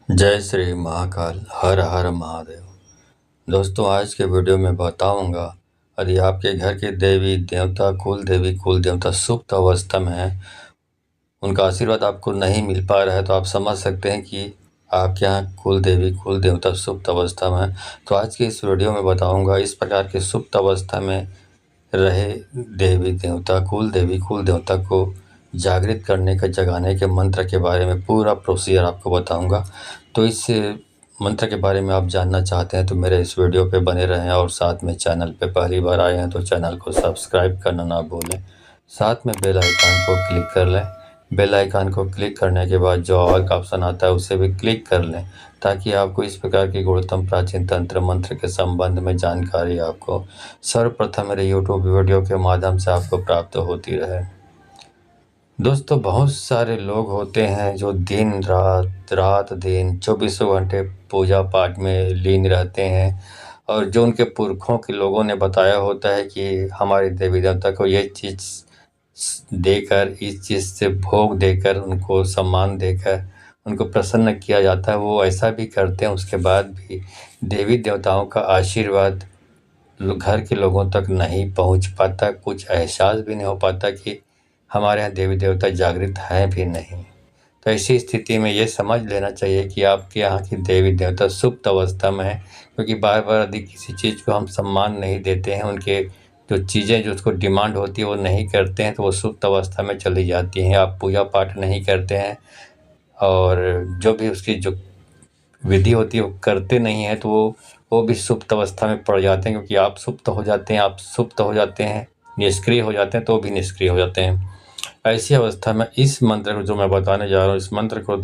जय श्री महाकाल, हर हर महादेव। दोस्तों, आज के वीडियो में बताऊंगा, यदि आपके घर के देवी देवता, कुल देवता सुप्त अवस्था में है, उनका आशीर्वाद आपको नहीं मिल पा रहा है, तो आप समझ सकते हैं कि आपके यहाँ कुल देवता सुप्त अवस्था में है। तो आज के इस वीडियो में बताऊंगा इस प्रकार के सुप्त अवस्था में रहे देवी देवता, कुल देवता को जागृत करने का, जगाने के मंत्र के बारे में पूरा प्रोसीजर आपको बताऊंगा। तो इस मंत्र के बारे में आप जानना चाहते हैं तो मेरे इस वीडियो पे बने रहें, और साथ में चैनल पे पहली बार आए हैं तो चैनल को सब्सक्राइब करना ना भूलें। साथ में बेल आइकन को क्लिक कर लें। बेल आइकन को क्लिक करने के बाद जो ऑल का ऑप्शन आता है उसे भी क्लिक कर लें, ताकि आपको इस प्रकार की गुणतम प्राचीन तंत्र मंत्र के संबंध में जानकारी आपको सर्वप्रथम मेरे यूट्यूब वीडियो के माध्यम से आपको प्राप्त होती रहे। दोस्तों, बहुत सारे लोग होते हैं जो दिन रात दिन 24 घंटे पूजा पाठ में लीन रहते हैं, और जो उनके पुरखों के लोगों ने बताया होता है कि हमारे देवी देवता को ये चीज़ देकर, इस चीज़ से भोग देकर, उनको सम्मान देकर उनको प्रसन्न किया जाता है, वो ऐसा भी करते हैं। उसके बाद भी देवी देवताओं का आशीर्वाद घर के लोगों तक नहीं पहुंच पाता, कुछ एहसास भी नहीं हो पाता कि हमारे यहाँ देवी देवता जागृत हैं भी नहीं। तो ऐसी स्थिति में ये समझ लेना चाहिए कि आपके यहाँ की देवी देवता सुप्त अवस्था में है, क्योंकि बार बार यदि किसी चीज़ को हम सम्मान नहीं देते हैं, उनके जो चीज़ें जो उसको डिमांड होती है वो नहीं करते हैं, तो वो सुप्त अवस्था में चली जाती हैं। आप पूजा पाठ नहीं करते हैं और जो भी उसकी जो विधि होती है वो करते नहीं हैं, तो वो भी सुप्त अवस्था में पड़ जाते हैं, क्योंकि आप सुप्त हो जाते हैं, निष्क्रिय हो जाते हैं, तो भी निष्क्रिय हो जाते हैं। ऐसी अवस्था में इस मंत्र को जो मैं बताने जा रहा हूँ, इस मंत्र को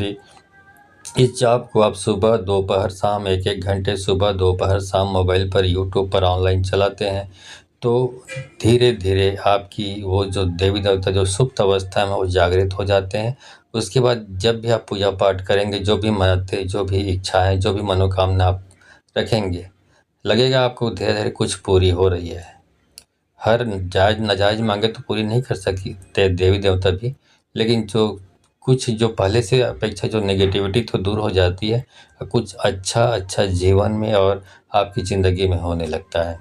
इस जाप को आप सुबह दोपहर शाम 1-1 घंटे सुबह दोपहर शाम मोबाइल पर यूट्यूब पर ऑनलाइन चलाते हैं, तो धीरे धीरे आपकी वो जो देवी देवता जो सुप्त अवस्था में वो जागृत हो जाते हैं। उसके बाद जब भी आप पूजा पाठ करेंगे, जो भी मन्नतें, जो भी इच्छाएं, जो भी मनोकामना आप रखेंगे, लगेगा आपको धीरे धीरे कुछ पूरी हो रही है। हर जायज़ नाजायज़ मांगे तो पूरी नहीं कर सकते देवी देवता भी, लेकिन जो पहले से अपेक्षा जो नेगेटिविटी तो दूर हो जाती है, और कुछ अच्छा जीवन में और आपकी ज़िंदगी में होने लगता है।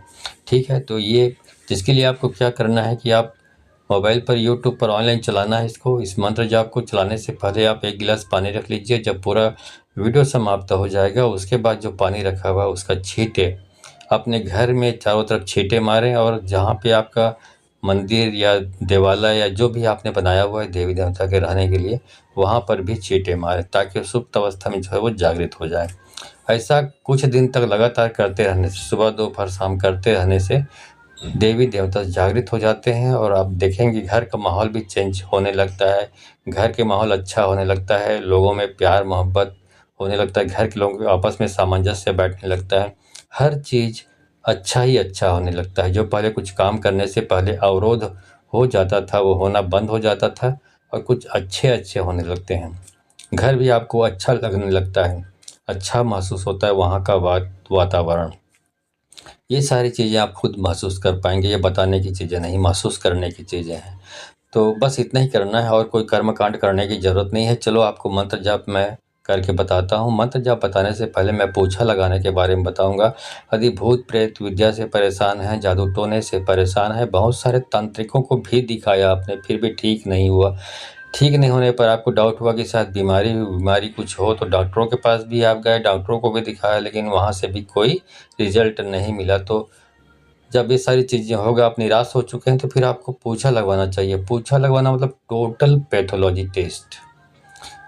ठीक है, तो ये जिसके लिए आपको क्या करना है कि आप मोबाइल पर यूट्यूब पर ऑनलाइन चलाना है इसको। इस मंत्र जाप को चलाने से पहले आप 1 गिलास पानी रख लीजिए। जब पूरा वीडियो समाप्त हो जाएगा, उसके बाद जो पानी रखा हुआ है उसका छींटे अपने घर में चारों तरफ छींटे मारें, और जहाँ पे आपका मंदिर या देवालय या जो भी आपने बनाया हुआ है देवी देवता के रहने के लिए, वहाँ पर भी छींटे मारें, ताकि सुप्त अवस्था में जो है वो जागृत हो जाए। ऐसा कुछ दिन तक लगातार करते रहने से, सुबह दोपहर शाम करते रहने से देवी देवता जागृत हो जाते हैं, और आप देखेंगे घर का माहौल भी चेंज होने लगता है। घर के माहौल अच्छा होने लगता है, लोगों में प्यार मोहब्बत होने लगता है, घर के लोगों के आपस में सामंजस्य बैठने लगता है, हर चीज़ अच्छा ही अच्छा होने लगता है। जो पहले कुछ काम करने से पहले अवरोध हो जाता था, वो होना बंद हो जाता था, और कुछ अच्छे होने लगते हैं। घर भी आपको अच्छा लगने लगता है, अच्छा महसूस होता है वहाँ का वातावरण। ये सारी चीज़ें आप खुद महसूस कर पाएंगे, ये बताने की चीज़ें नहीं, महसूस करने की चीज़ें हैं। तो बस इतना ही करना है, और कोई कर्मकांड करने की ज़रूरत नहीं है। चलो आपको मंत्र जाप मैं करके बताता हूँ। मंत्र जाप बताने से पहले मैं पोछा लगाने के बारे में बताऊँगा। यदि भूत प्रेत विद्या से परेशान हैं, जादू टोने से परेशान हैं, बहुत सारे तांत्रिकों को भी दिखाया आपने, फिर भी ठीक नहीं हुआ। ठीक नहीं होने पर आपको डाउट हुआ कि शायद बीमारी कुछ हो, तो डॉक्टरों के पास भी आप गए, डॉक्टरों को भी दिखाया, लेकिन वहाँ से भी कोई रिजल्ट नहीं मिला। तो जब ये सारी चीज़ें हो गए, आप निराश हो चुके हैं, तो फिर आपको पूछा लगवाना चाहिए। पूछा लगवाना मतलब टोटल पैथोलॉजी टेस्ट।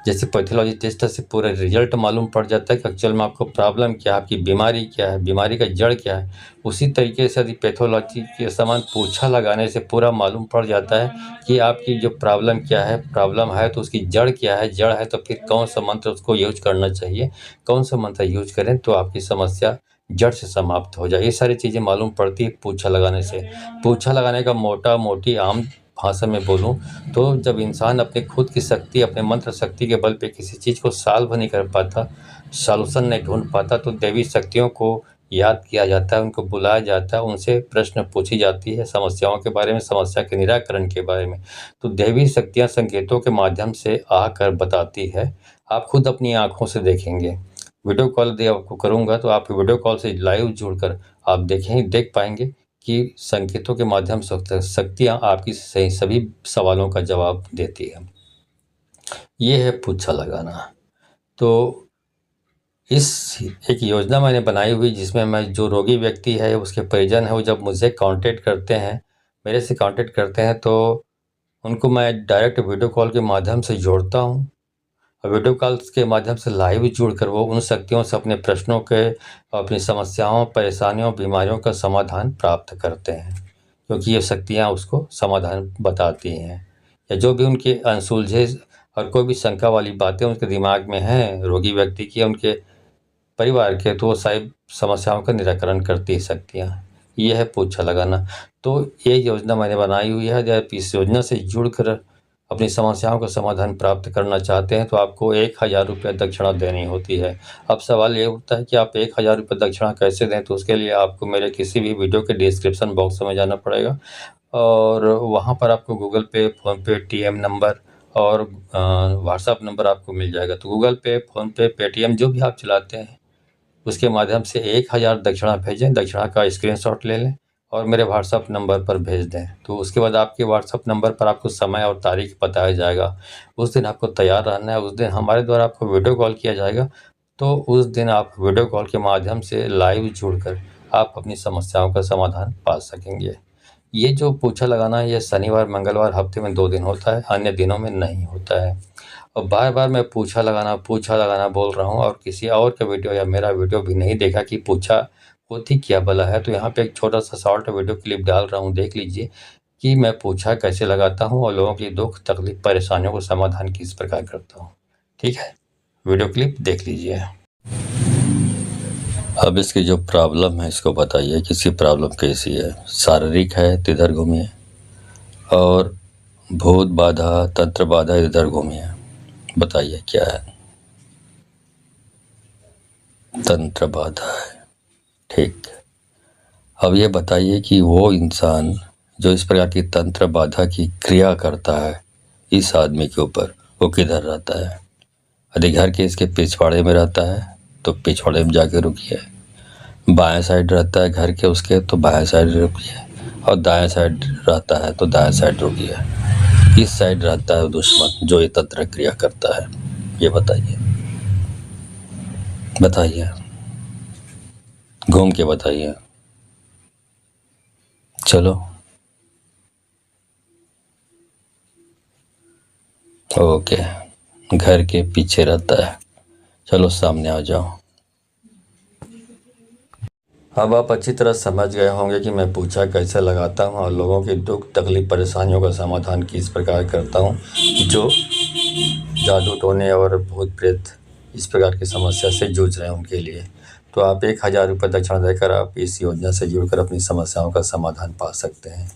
जैसे पैथोलॉजी टेस्ट से पूरा रिजल्ट मालूम पड़ जाता है कि एक्चुअल में आपको प्रॉब्लम क्या है, आपकी बीमारी क्या है, बीमारी का जड़ क्या है। उसी तरीके से यदि पैथोलॉजी के समान पूछा लगाने से पूरा मालूम पड़ जाता है कि आपकी जो प्रॉब्लम क्या है, प्रॉब्लम है तो उसकी जड़ क्या है, जड़ है तो फिर कौन सा मंत्र उसको यूज करना चाहिए, कौन सा मंत्र यूज करें तो आपकी समस्या जड़ से समाप्त हो जाए। ये सारी चीज़ें मालूम पड़ती है पूछा लगाने से। पूछा लगाने का मोटा मोटी आम भाषा में बोलूं तो जब इंसान अपने खुद की शक्ति, अपने मंत्र शक्ति के बल पे किसी चीज़ को सॉल्व नहीं कर पाता, सॉल्यूशन नहीं ढूंढ पाता, तो देवी शक्तियों को याद किया जाता है, उनको बुलाया जाता है, उनसे प्रश्न पूछी जाती है समस्याओं के बारे में, समस्या के निराकरण के बारे में। तो देवी शक्तियाँ संकेतों के माध्यम से आकर बताती है आप खुद अपनी आँखों से देखेंगे। वीडियो कॉल दे आपको करूँगा तो आप वीडियो कॉल से लाइव जुड़कर आप देख पाएँगे कि संकेतों के माध्यम से शक्तियाँ आपकी सभी सवालों का जवाब देती है। ये है पूछा लगाना। तो इस एक योजना मैंने बनाई हुई जिसमें मैं जो रोगी व्यक्ति है उसके परिजन है वो जब मुझसे कांटेक्ट करते हैं, मेरे से कांटेक्ट करते हैं तो उनको मैं डायरेक्ट वीडियो कॉल के माध्यम से जोड़ता हूँ और वीडियो कॉल्स के माध्यम से लाइव जुड़कर वो उन शक्तियों से अपने प्रश्नों के, अपनी समस्याओं, परेशानियों, बीमारियों का समाधान प्राप्त करते हैं, क्योंकि ये शक्तियाँ उसको समाधान बताती हैं। या जो भी उनके अनसुलझे और कोई भी शंका वाली बातें उनके दिमाग में हैं रोगी व्यक्ति की, उनके परिवार के, तो वो सारी समस्याओं का निराकरण करती है शक्तियाँ। ये है पोछा लगाना। तो ये योजना मैंने बनाई हुई है। यदि आप इस योजना से जुड़कर अपनी समस्याओं का समाधान प्राप्त करना चाहते हैं तो आपको 1000 रुपये दक्षिणा देनी होती है। अब सवाल ये उठता है कि आप 1000 रुपये दक्षिणा कैसे दें, तो उसके लिए आपको मेरे किसी भी वीडियो के डिस्क्रिप्शन बॉक्स में जाना पड़ेगा और वहाँ पर आपको गूगल पे, फ़ोनपे, टीएम नंबर और व्हाट्सएप नंबर आपको मिल जाएगा। तो गूगल पे, फ़ोनपे, पेटीएम जो भी आप चलाते हैं उसके माध्यम से 1000 दक्षिणा भेजें, दक्षिणा का स्क्रीनशॉट ले लें और मेरे व्हाट्सएप नंबर पर भेज दें। तो उसके बाद आपके व्हाट्सएप नंबर पर आपको समय और तारीख बताया जाएगा। उस दिन आपको तैयार रहना है, उस दिन हमारे द्वारा आपको वीडियो कॉल किया जाएगा। तो उस दिन आप वीडियो कॉल के माध्यम से लाइव जुड़कर आप अपनी समस्याओं का समाधान पा सकेंगे। ये जो पोछा लगाना है, ये शनिवार, मंगलवार हफ्ते में 2 दिन होता है, अन्य दिनों में नहीं होता है। और बार-बार मैं पूछा लगाना बोल रहा हूँ और किसी और का वीडियो या मेरा वीडियो भी नहीं देखा कि पूछा होती क्या भला है। तो यहाँ पे एक छोटा-सा शॉर्ट वीडियो क्लिप डाल रहा हूँ, देख लीजिए कि मैं पूछा कैसे लगाता हूँ और लोगों की दुःख, तकलीफ, परेशानियों को समाधान किस प्रकार करता हूँ। ठीक है? वीडियो क्लिप देख लीजिए। अब इसकी जो प्रॉब्लम है इसको बताइए कि इसकी प्रॉब्लम कैसी है। शारीरिक है तो इधर घूमिए और भूत बाधा, तंत्र बाधा इधर घूमिए। बताइए क्या है? तंत्र बाधा है, ठीक। अब ये बताइए कि वो इंसान जो इस प्रकार की तंत्र बाधा की क्रिया करता है इस आदमी के ऊपर, वो किधर रहता है? यदि घर के इसके पिछवाड़े में रहता है तो पिछवाड़े में जाके रुकिए। बाएं साइड रहता है घर के उसके तो बाएं साइड रुकिए और दाएं साइड रहता है तो दाएं साइड रुकिए। इस साइड रहता है दुश्मन जो ये तंत्र क्रिया करता है। ये बताइए, बताइए, घूम के बताइए। चलो, ओके, घर के पीछे रहता है। चलो सामने आ जाओ। अब आप अच्छी तरह समझ गए होंगे कि मैं पूछा कैसे लगाता हूँ और लोगों की दुख, तकलीफ, परेशानियों का समाधान किस प्रकार करता हूँ, जो जादू टोने और भूत प्रेत इस प्रकार की समस्या से जूझ रहे हैं उनके लिए। तो आप 1000 रुपये दक्षिणा देकर आप इस योजना से जुड़कर अपनी समस्याओं का समाधान पा सकते हैं।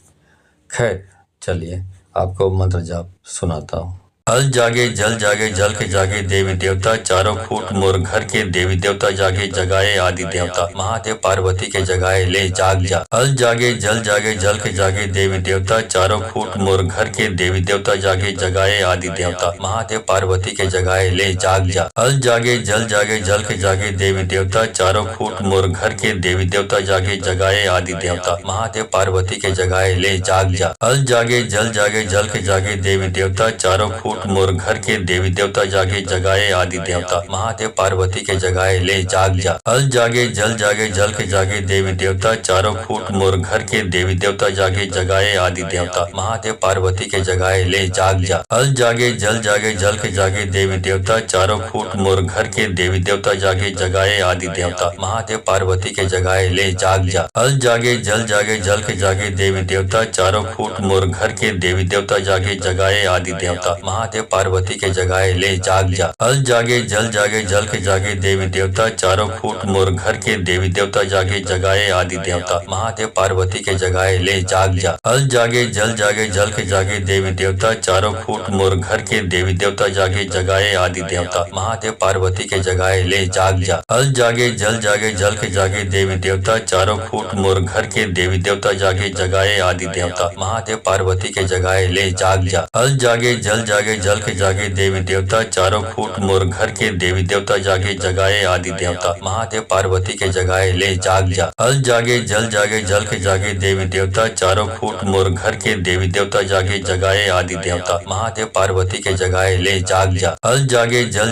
खैर, चलिए आपको मंत्र जाप सुनाता हूँ। हल जागे जल जागे जल के जागे देवी देवता, चारों फूट मोर घर के देवी देवता जागे जगाए आदि देवता, महादेव पार्वती के जगाए ले जाग जा। हल जागे जल के जागे देवी देवता, चारों फूट मोर घर के देवी देवता जागे जगाए आदि देवता, महादेव पार्वती के जगाए ले जाग जा। हल जागे जल के जागे देवी देवता, चारों फूट मोर घर के देवी देवता जागे जगाए आदि देवता, महादेव पार्वती के जगाए ले जाग जा। हल जागे जल के जागे देवी देवता, चारों फूट मोर घर के देवी देवता जागे जगाए आदि देवता, महादेव पार्वती के जगाए ले जाग जा। हल जागे जल के जागे देवी देवता, चारों फूट मोर घर के देवी देवता जागे जगाए आदि देवता, महादेव पार्वती के जगाए ले जाग जा। हल जागे जल के जागे देवी देवता, चारों फूट मोर घर के देवी देवता जागे जगाए आदि देवता, महादेव पार्वती के जगाए ले जाग जा। हल जागे जल के जागे देवी देवता, चारों फूट मोर घर के देवी देवता जागे जगाए आदि देवता, महादेव पार्वती के जगाए ले जाग जा। हल जागे जल के जागे देवी देवता, चारों फूट मोर घर के देवी देवता जागे जगाए आदि देवता, महादेव पार्वती के जगाए ले जाग जा। हल जागे जल के जागे देवी देवता, चारों फूट मोर घर के देवी देवता जागे जगाए आदि देवता, महादेव पार्वती के जगाए ले जाग जा। हल जागे जल के जागे देवी देवता, चारों फूट मोर घर के देवी देवता जागे जगाए आदि देवता, महादेव पार्वती के जगाए ले जाग जा। हल जागे जल जागे जल के जागे देवी देवता, चारों फूट मोर घर के देवी देवता जागे जगाए आदि देवता, महादेव पार्वती के जगाए ले जाग जा। हल जागे जल के जागे देवी देवता, चारों फूट मोर घर के देवी देवता जागे जगाए आदि देवता, महादेव पार्वती के जगाए ले जाग जा। हल जागे जल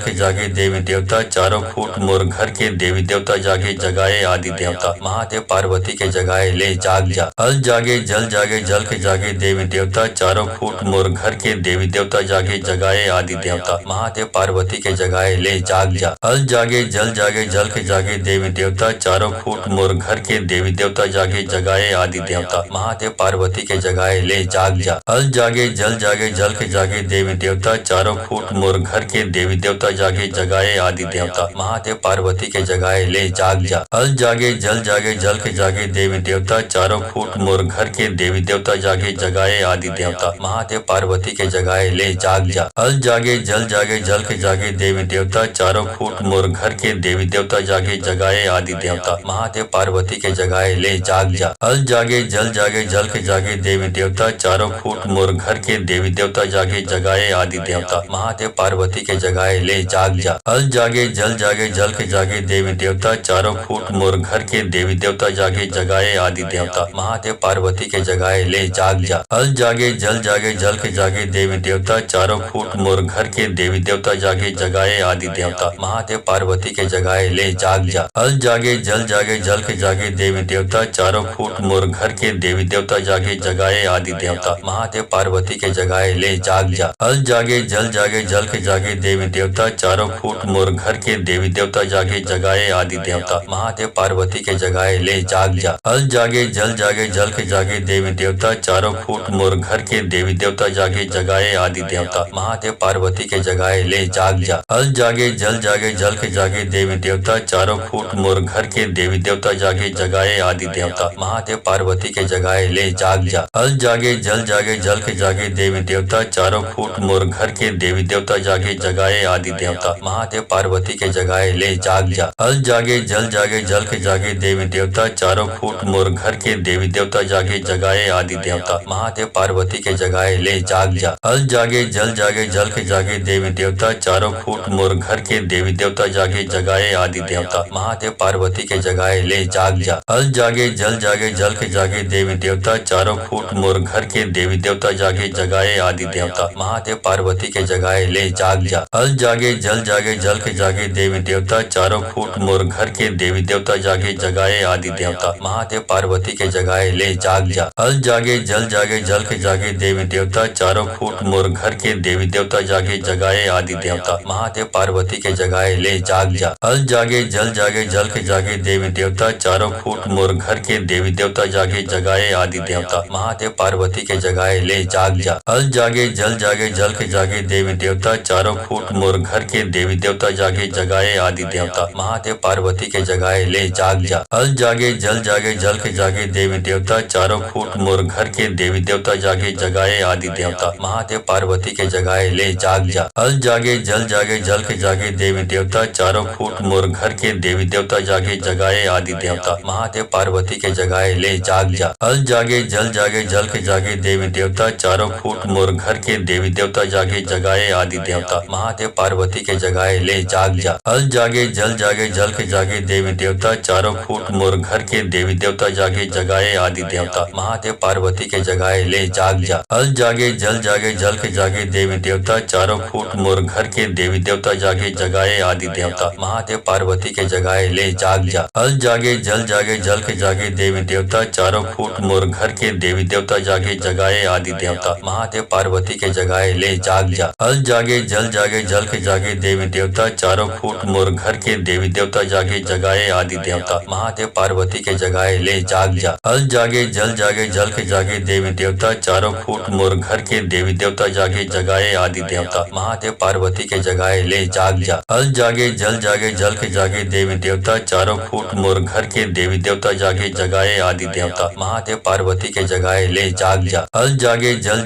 के जागे देवी देवता, चारों फूट मोर घर के देवी देवता जागे जगाए आदि देवता, महादेव पार्वती के जगाए ले जाग जा। हल जागे जल के जागे देवी देवता, चारों फूट मोर घर के देवी देवता जागे जगाए आदि देवता, महादेव पार्वती के जगाए ले जाग जा। हल जागे जल के जागे देवी देवता, चारों फूट मोर घर के देवी देवता जागे जगाए आदि देवता, महादेव पार्वती के जगाए ले जाग जा। हल जागे जल के जागे देवी देवता, चारों फूट मोर घर के देवी देवता जागे जगाए आदि देवता, महादेव पार्वती के जगाए ले जाग जा। हल जागे जल के जागे देवी देवता, चारों फूट मोर घर के देवी देवता जागे जगाए आदि देवता, महादेव पार्वती के जगाए ले जाग जा। हल जागे जल के जागे देवी देवता, चारों फूट मोर घर के देवी देवता जागे जगाए आदि देवता, महादेव पार्वती के जगाए ले जाग जा। हल जागे जल के जागे देवी देवता, चारों फूट मोर घर के देवी देवता जागे जगाए आदि देवता, महादेव पार्वती के जगाए ले जाग जा। हल जागे जल के जागे देवी देवता, चारों फूट मोर घर के देवी देवता जागे जगाए आदि देवता, महादेव पार्वती के जगाए ले जाग जा। हल जागे जल के जागे देवी देवता, चारों फूट मोर घर के देवी देवता जागे जगाए आदि देवता, महादेव पार्वती के जगाए ले जाग जा। हल जागे जल के जागे देवी देवता, चारों फूट मोर घर के देवी देवता जागे जगाए आदि देवता, महादेव पार्वती के जगाए ले जाग जा। हल जागे जल के जागे देवी देवता, चारों फूट मोर घर के देवी देवता जागे जगाए आदि देवता, महादेव पार्वती के जगाए ले जाग जा। हल जागे जल के जागे देवी देवता, चारों फूट मोर घर के देवी देवता जागे जगाए आदि देवता, महादेव पार्वती के जगाए ले जाग जा। हल जागे जल के जागे देवी देवता, चारों फूट मोर घर के देवी देवता जागे जगाए आदि देवता, महादेव पार्वती के जगाए ले जाग जा। हल जागे जल के जागे देवी देवता, चारों फूट मोर घर के देवी देवता जागे जगाए आदि देवता, महादेव पार्वती के जगाए ले जाग जा। हल जागे जल के जागे देवी देवता, चारों फूट मोर घर के देवी देवता जागे जगाए आदि देवता, महादेव पार्वती के जगाए ले जाग जा। हल जागे जल के जागे देवी देवता, चारों फूट मोर घर के देवी देवता जागे जगाए आदि देवता, महादेव पार्वती के जगाए ले जाग जा। हल जागे जल के जागे देवी देवता, चारों फूट मोर घर के देवी देवता जागे जगाए आदि देवता, महादेव पार्वती के जगाए ले जाग जा। हल जागे जल के जागे देवी देवता, चारों फूट मोर घर के देवी देवता जागे जगाए आदि देवता, महादेव पार्वती के जगाए ले जाग जा। हल जागे जल के जागे देवी देवता, चारों फूट मोर घर के देवी देवता जागे जगाए आदि देवता, महादेव पार्वती के जगाए ले जाग जा। हल जागे जल के जागे देवी देवता, चारों फूट मोर घर के देवी देवता जागे जगाए आदि देवता, महादेव पार्वती के जगाए ले जाग जा। हल जागे जल के जागे देवी देवता, चारों फूट मोर घर के देवी देवता जागे जगाए आदि देवता, महादेव पार्वती के जगाए ले जाग जा। हल जागे जल के जागे देवी देवता, चारों फूट मोर घर के देवी देवता जागे जगाए आदि देवता, महादेव पार्वती के जगाए ले जाग जा। हल जागे जल के जागे देवी देवता, चारों फूट मोर घर के देवी देवता जागे जगाए आदि देवता, महादेव पार्वती के जगाए ले जाग जा। हल जागे जल के जागे देवी देवता, चारों फूट मोर घर के देवी देवता जागे जगाए आदि देवता, महादेव पार्वती के जगाए ले जाग जा। हल जागे जल के जागे देवी देवता, चारों फूट मोर घर के देवी देवता जागे जगाए आदि देवता, महादेव पार्वती के जगाए ले जाग जा। हल जागे जल के जागे देवी देवता, चारों फूट मोर घर के देवी देवता जागे जगाए आदि देवता, महादेव पार्वती के जगाए ले जाग जा। हल जागे जल के जागे देवी देवता, चारों फूट मोर घर के देवी देवता जागे जगाए आदि देवता, महादेव पार्वती के जगाए ले जाग जा। हल जागे जल के जागे देवी देवता, चारों फूट मोर घर के देवी देवता जागे जगाए आदि देवता, महादेव पार्वती के जगाए ले जाग जा। हल जागे जल के जागे देवी देवता, चारों फूट मोर घर के देवी देवता जागे जगाए आदि देवता, महादेव पार्वती के जगाए ले जाग जा। हल जागे जल के जागे देवी देवता, चारों फूट मोर घर के देवी देवता जागे जगाए आदि देवता, महादेव पार्वती के जगाए ले जाग जा। हल जागे जल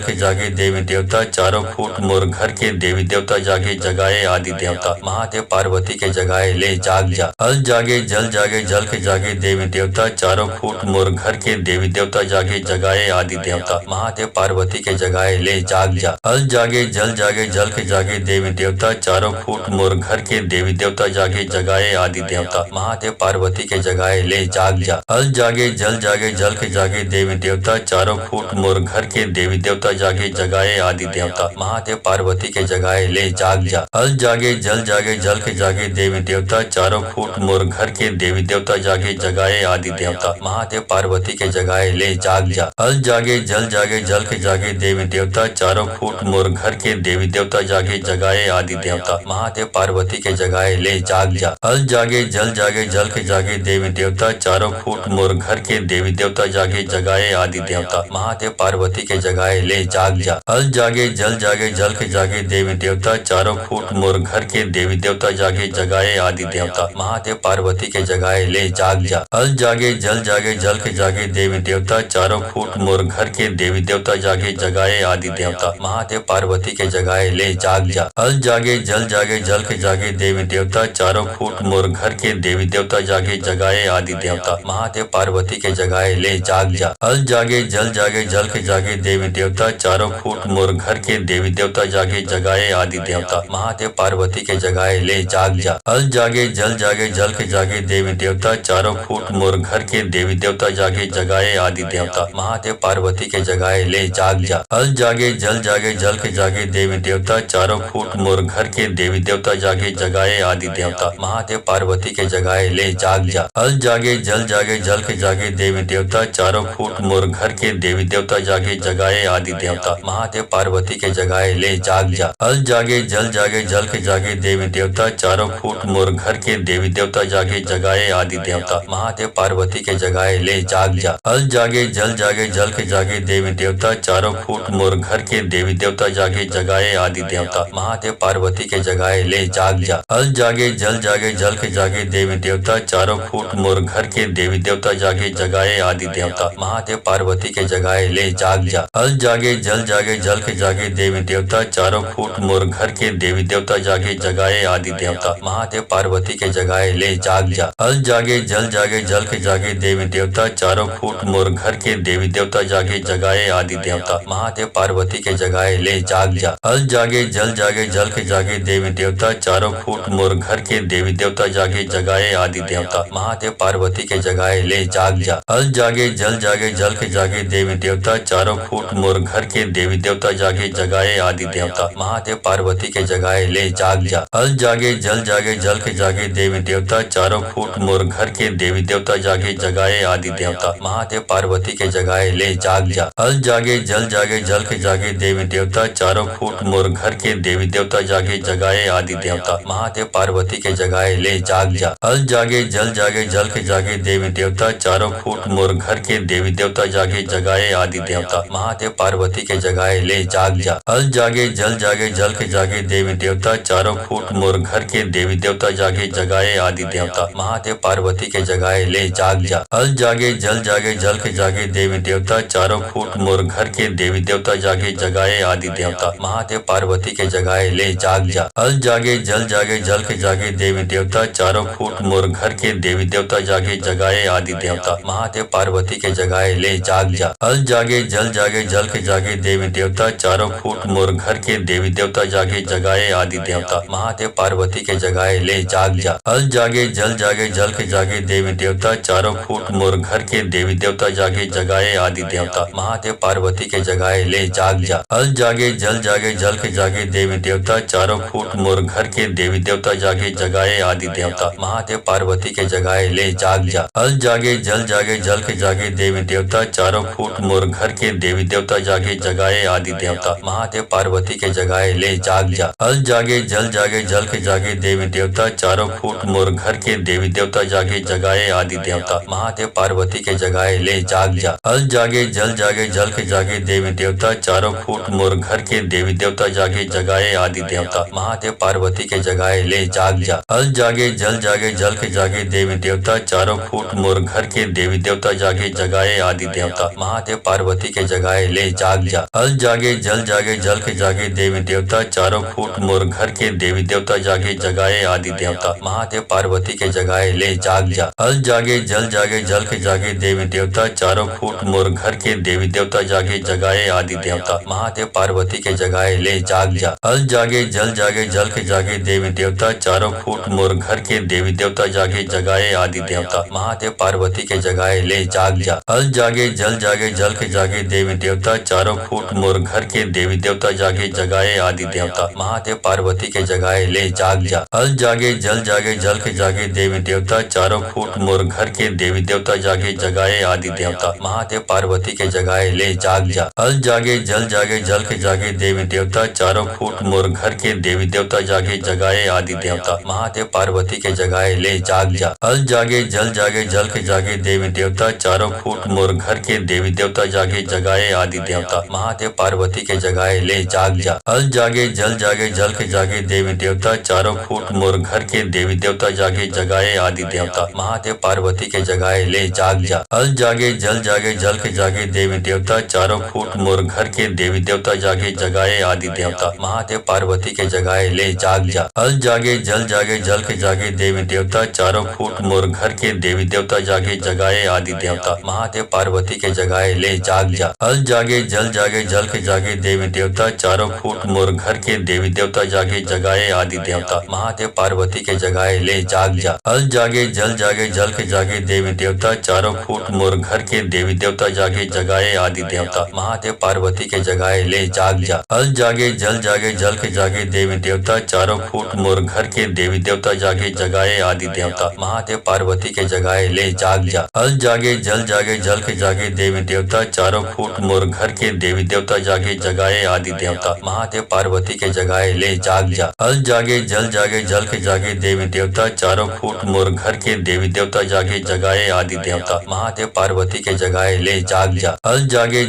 के जागे देवी देवता, चारों फूट मोर घर के देवी देवता जागे जगाए आदि देवता, महादेव पार्वती के जगाए ले जाग जा। हल जागे जल के जागे देवी देवता, चारों फूट मोर घर के देवी देवता जागे जगाए आदि देवता, महादेव पार्वती के जगाए ले जाग जा। हल जागे जल जागे जल के जागे देवी देवता, चारों फूट मोर घर के देवी देवता जागे जगाए आदि देवता, महादेव पार्वती के जगाए ले जाग जा। हल जागे जल जागे जल के जागे देवी देवता, चारों फूट मोर घर के देवी देवता जागे जगाए आदि देवता, महादेव पार्वती के जगाए ले जाग जा। हल जागे जल जागे जल के जागे देवी देवता, चारों फूट मोर घर के देवी देवता जागे जगाए आदि देवता, महादेव पार्वती के जगाए ले जाग जा। हल जागे जल जागे जल के जागे देवी देवता, चारों फूट मोर घर के देवी देवता जागे जगाए आदि देवता, महादेव पार्वती के जगाए ले जाग जा। हल जागे जल जागे जल के जागे देवी देवता, चारों फूट मोर घर के देवी देवता जागे जगाए आदि देवता, महादेव पार्वती के जगाए ले जाग जा। हल जागे जल जागे जल के जागे देवी देवता, चारों फूट मोर घर के देवी देवता जागे जगाए आदि देवता, महादेव पार्वती के जगाए ले जाग जा। हल जागे जल जागे जल के जागे देवी देवता, चारों फूट मोर घर के देवी देवता जागे जगाए आदि देवता, महादेव पार्वती के जगाए ले जाग जा। हल जागे जल जागे जल के जागे देवी देवता, चारों फूट मोर घर के देवी देवता जागे जगाए आदि देवता, महादेव पार्वती के जगाए ले जाग जा। हल जागे जल जागे जल के जागे देवी देवता, चारों फूट मोर घर के देवी देवता जागे जगाए आदि देवता, महादेव पार्वती के जगाए ले जाग जा। हल जागे जल जागे जल के जागे देवी देवता, चारों फूट मोर घर के देवी देवता जागे जगाए आदि देवता, महादेव पार्वती के जगाए ले जाग जा। हल जागे जल जागे जल के जागे देवी देवता, चारों फूट मोर घर के देवी देवता जागे जगाए आदि देवता, महादेव पार्वती के जगाए ले जाग जा। हल जागे जल जागे जल के जागे देवी देवता, चारों फूट मोर घर के देवी देवता जागे जगाए आदि देवता, महादेव पार्वती के जगाए ले जाग जा। हल जागे जल जागे जल के जागे देवी देवता, चारों फूट मोर घर के देवी देवता जागे जगाए आदि देवता, महादेव पार्वती के जगाए ले जाग जा। हल जागे जल जागे जल के जागे देवी देवता, चारों फूट मोर घर के देवी देवता जागे जगाए आदि देवता, महादेव पार्वती के जगाए ले जाग जा। हल जागे जल जागे जल के जागे देवी देवता, चारों फूट मोर घर के देवी देवता जागे जगाए आदि देवता, महादेव पार्वती के जगाए ले जाग जा। हल जागे जल जागे जल के जागे देवी देवता, चारों फूट मोर घर के देवी देवता जागे जगाए आदि देवता, महादेव पार्वती के जगाए ले जाग जा। हल जागे जल जागे जल के जागे देवी देवता, चारों फूट मोर घर के देवी देवता जागे जगाए आदि देवता, महादेव पार्वती के जगाए ले जाग जा। हल जागे जल जागे जल के जागे देवी देवता, चारों फूट मोर घर के देवी देवता जागे जगाए आदि देवता, महादेव पार्वती के जगाए ले जाग जा। हल जागे जल जागे जल के जागे देवी देवता, चारों फूट मोर घर के देवी देवता जागे जगाए आदि देवता, महादेव पार्वती के जगाए ले जाग जा। हल जागे जल जागे जल के जागे देवी देवता, चारों फूट मोर घर के देवी देवता जागे जगाए आदि देवता, महादेव पार्वती के जगाए ले जाग जा। हल जागे जल जागे जल के जागे देवी देवता, चारों फूट मोर घर के देवी देवता जागे जगाए आदि देवता, महादेव पार्वती के जगाए ले जाग जा। हल जागे जल जागे जल के जागे देवी देवता, चारों फूट मोर घर के देवी देवता जागे जगाए आदि देवता, महादेव पार्वती के जगाए ले जाग जा। हल जागे जल जागे जल के जागे देवी देवता, चारों फूट मोर घर के देवी देवता जागे जगाए आदि देवता, महादेव पार्वती के जगाए ले जाग जा। हल जागे जल जागे जल के जागे देवी देवता, चारों फूट मोर घर के देवी देवता जागे जगाए आदि देवता, महादेव पार्वती के जगाए ले जाग जा। हल जागे जल जागे जल के जागे देवी देवता, चारों फूट मोर घर के देवी देवता जागे जगाए आदि देवता, महादेव पार्वती के जगाए ले जाग जा। हल जागे जल जागे जल के जागे देवी देवता, चारों फूट मोर घर के देवी देवता जागे जगाए आदि देवता, महादेव पार्वती के जगाए ले जाग जा। हल जागे जल जागे जल के जागे देवी देवता, चारों फूट मोर घर के देवी देवता जागे जगाए आदि देवता, महादेव पार्वती के जगाए ले जाग जा। हल जागे जल जागे जल के जागे देवी देवता, चारों फूट मोर घर के देवी देवता जागे जगाए आदि देवता, महादेव पार्वती के जगाए ले जाग जा। हल जागे जल जागे जल के जागे देवी देवता, चारों फूट मोर घर के देवी देवता जागे जगाए आदि देवता, महादेव पार्वती के जगाए ले जाग जा। हल जागे जल जागे जल के जागे देवी देवता, चारों फूट मोर घर के देवी देवता जागे जगाए आदि देवता, महादेव पार्वती के जगाए ले जाग जा। हल जागे जल जागे जल के जागे देवी देवता, चारों फूट मोर घर के देवी देवता जागे जगाए आदि देवता, महादेव पार्वती के जगाए ले जाग जा। हल जागे जल जागे जल के जागे देवी देवता, चारों फूट मोर घर के देवी देवता जागे जगाए आदि देवता, महादेव पार्वती के जगाए ले जाग जा। हल जागे जल जागे जल के जागे देवी देवता, चारों फूट मोर घर के देवी देवता जागे जगाए आदि देवता, महादेव पार्वती के जगाए ले जाग जा। हल जागे जल जागे जल के जागे देवी देवता, चारों फूट मोर घर के देवी देवता जागे जगाए आदि देवता, देवता महादेव पार्वती के जगाए ले जाग जा। हल जागे जल के जागे देवी देवता चारों फूट मोर घर के देवी देवता जागे जगाए आदि देवता महादेव पार्वती के जगाए ले जाग जा। हल जागे जल के जागे देवी देवता चारों फूट मोर घर के देवी देवता जागे जगाए आदि देवता महादेव पार्वती के जगाए ले जाग जा। हल जागे जल के जागे देवी देवता चारों फूट मोर घर के देवी देवता जागे जगाए आदि देवता महादेव पार्वती के जगाए ले जाग जा। हल जागे जल के जागे देवी देवता चारों फूट मोर घर के देवी देवता जागे जगाए आदि देवता महादेव पार्वती के जगाए ले जाग जा। हल जागे जल के जागे देवी देवता चारों फूट मोर घर के देवी देवता जागे जगाए आदि देवता महादेव पार्वती के जगाए ले जाग जा। हल जागे जल के जागे देवी देवता चारों फूट मोर घर के देवी देवता जागे जगाए आदि देवता महादेव पार्वती के जगाए ले जाग जा। हल जागे जल के जागे देवी देवता चारों फूट मोर घर के देवी देवता जागे जगाए आदि देवता महादेव पार्वती के जगाए ले जाग जा। हल जागे जल के जागे देवी देवता चारों फूट मोर घर के देवी देवता जागे जगाए आदि देवता महादेव पार्वती के जगाए ले जाग जा। हल जागे जल के जागे देवी देवता चारों फूट मोर घर के देवी देवता जागे जगाए आदि देवता महादेव पार्वती के जगाए ले जाग जा। हल जागे जल के जागे देवी देवता चारों फूट मोर घर के देवी देवता जागे जगाए आदि देवता महादेव पार्वती के जगाए ले जाग जा। हल जागे जल के जागे देवी देवता चारों फूट मोर घर के देवी देवता जागे जगाए आदि देवता महादेव पार्वती के जगाए ले जाग जा। हल जागे जल के जागे देवी देवता चारों फूट मोर घर के देवी देवता जागे जगाए आदि देवता महादेव पार्वती के जगाए ले जाग जा। हल जागे जल के जागे देवी देवता चारों फूट मोर घर के देवी देवता जागे जगाए आदि देवता महादेव पार्वती के जगाए ले जाग जा। हल जागे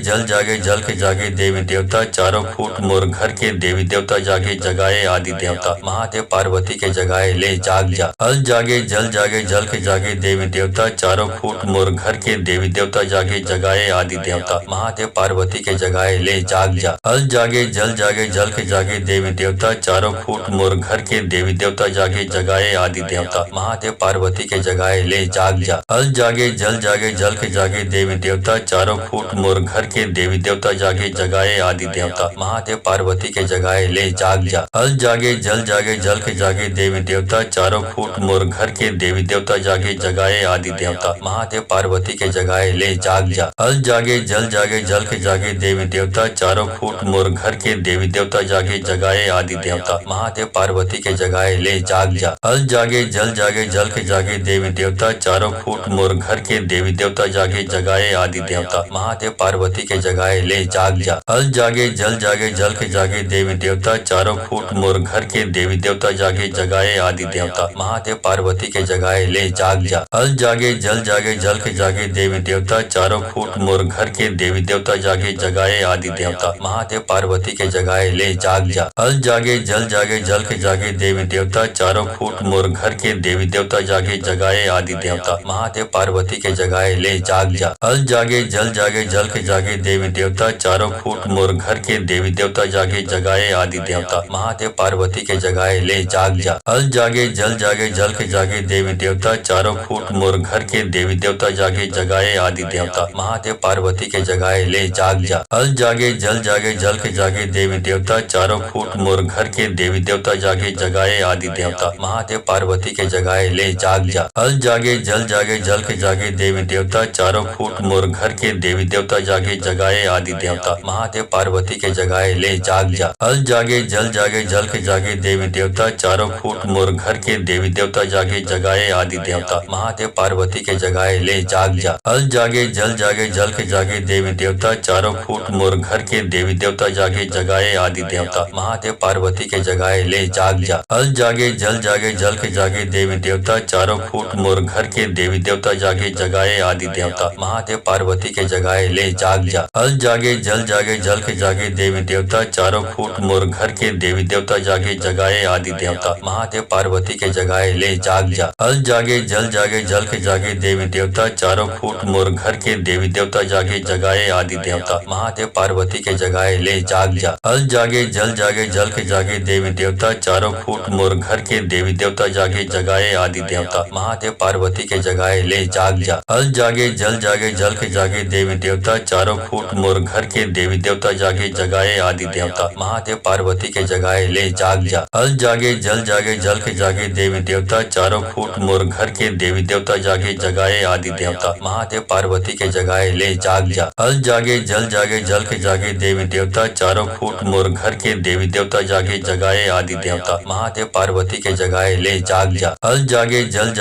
जल के जागे देवी देवता चारों फूट मोर घर के देवी देवता जागे जगाए आदि देवता महादेव पार्वती के जगाए ले जाग जा। हल जागे जल के जागे देवी देवता चारों फूट मोर घर के देवी देवता जागे जगाए आदि देवता महादेव पार्वती के जगाए ले जाग जा। हल जागे जल के जागे देवी देवता चारों फूट मोर घर के देवी देवता जागे जगाए आदि देवता महादेव पार्वती के जगाए ले जाग जा। हल जागे जल के जागे देवी देवता चारों फूट मोर घर के देवी देवता जागे जगाए आदि देवता महादेव पार्वती के जगाए ले जाग जा। हल जागे जल के जागे देवी देवता चारों फूट मोर घर के देवी देवता जागे जगाए आदि देवता महादेव पार्वती के जगाए ले जाग जा। हल जागे जल के जागे देवी देवता चारों फूट मोर घर के देवी देवता जागे जगाए आदि देवता महादेव पार्वती के जगाए ले जाग जा। हल जागे जल के जागे देवी देवता चारों फूट मोर घर के देवी देवता जागे जगाए आदि देवता महादेव पार्वती के जगाए ले जाग जा। हल जागे जल के जागे देवी देवता चारों फूट मोर घर के देवी देवता जागे जगाए आदि देवता महादेव पार्वती के जगाए ले जाग जा। हल जागे जल के जागे देवी देवता चारों फूट मोर घर के देवी देवता जागे जगाए आदि देवता महादेव पार्वती के जगाए ले जाग जा। हल जागे जल के जागे देवी देवता चारों फूट मोर घर के देवी देवता जागे जगाए आदि देवता महादेव पार्वती के जगाए ले जाग जा। हल जागे जल के जागे देवी देवता चारों फूट मोर घर के देवी देवता जागे जगाए आदि देवता महादेव पार्वती के जगाए ले जाग जा। हल जागे जल के जागे देवी देवता चारों फूट मोर घर के देवी देवता जागे जगाए आदि देवता महादेव पार्वती के जगाए ले जाग जा। हल जागे जल के जागे देवी देवता चारों फूट मोर घर के देवी देवता जागे जगाए आदि देवता महादेव पार्वती के जगाए ले जाग जा। हल जागे जल के जागे देवी देवता चारों फूट मोर घर के देवी देवता जागे जगाए आदि देवता महादेव पार्वती के जगाए ले जाग जा। हल जागे जल के जागे देवी देवता चारों फूट मोर घर के देवी देवता जागे जगाए आदि देवता महादेव पार्वती के जगाए ले जाग जा। हल जागे जल के जागे देवी देवता चारों फूट मोर घर के देवी देवता जागे जगाए आदि देवता महादेव पार्वती के जगाए ले जाग जा। हल जागे जल के जागे देवी देवता चारों फूट मोर घर के देवी देवता जागे जगाए आदि देवता महादेव पार्वती के जगाए ले जाग जा। हल जागे जल के जागे देवी देवता चारों फूट मोर घर के देवी देवता जागे जगाए आदि देवता महादेव पार्वती के जगाए ले जाग जा। हल जागे जल के जागे देवी देवता चारों फूट मोर घर के देवी देवता जागे जगाए आदि देवता महादेव पार्वती के जगाए ले जाग जा। हल जागे जल के जागे देवी देवता चारों फूट मोर घर के देवी देवता जागे जगाए आदि देवता महादेव पार्वती के जगाए ले जाग जा। हल जागे जल के जागे देवी देवता चारों फूट मोर घर के देवी देवता जागे जगाए आदि देवता, महादेव पार्वती के जगाए ले जाग जा। हल जागे जल के जागे देवी देवता, चारों फूट मोर घर के देवी देवता जागे जगाए आदि देवता, महादेव पार्वती के जगाए ले जाग जा। हल जागे जल के जागे देवी देवता, चारों फूट मोर घर के देवी देवता जागे जगाए आदि देवता, महादेव पार्वती के जगाए ले जाग जा। हल जागे जल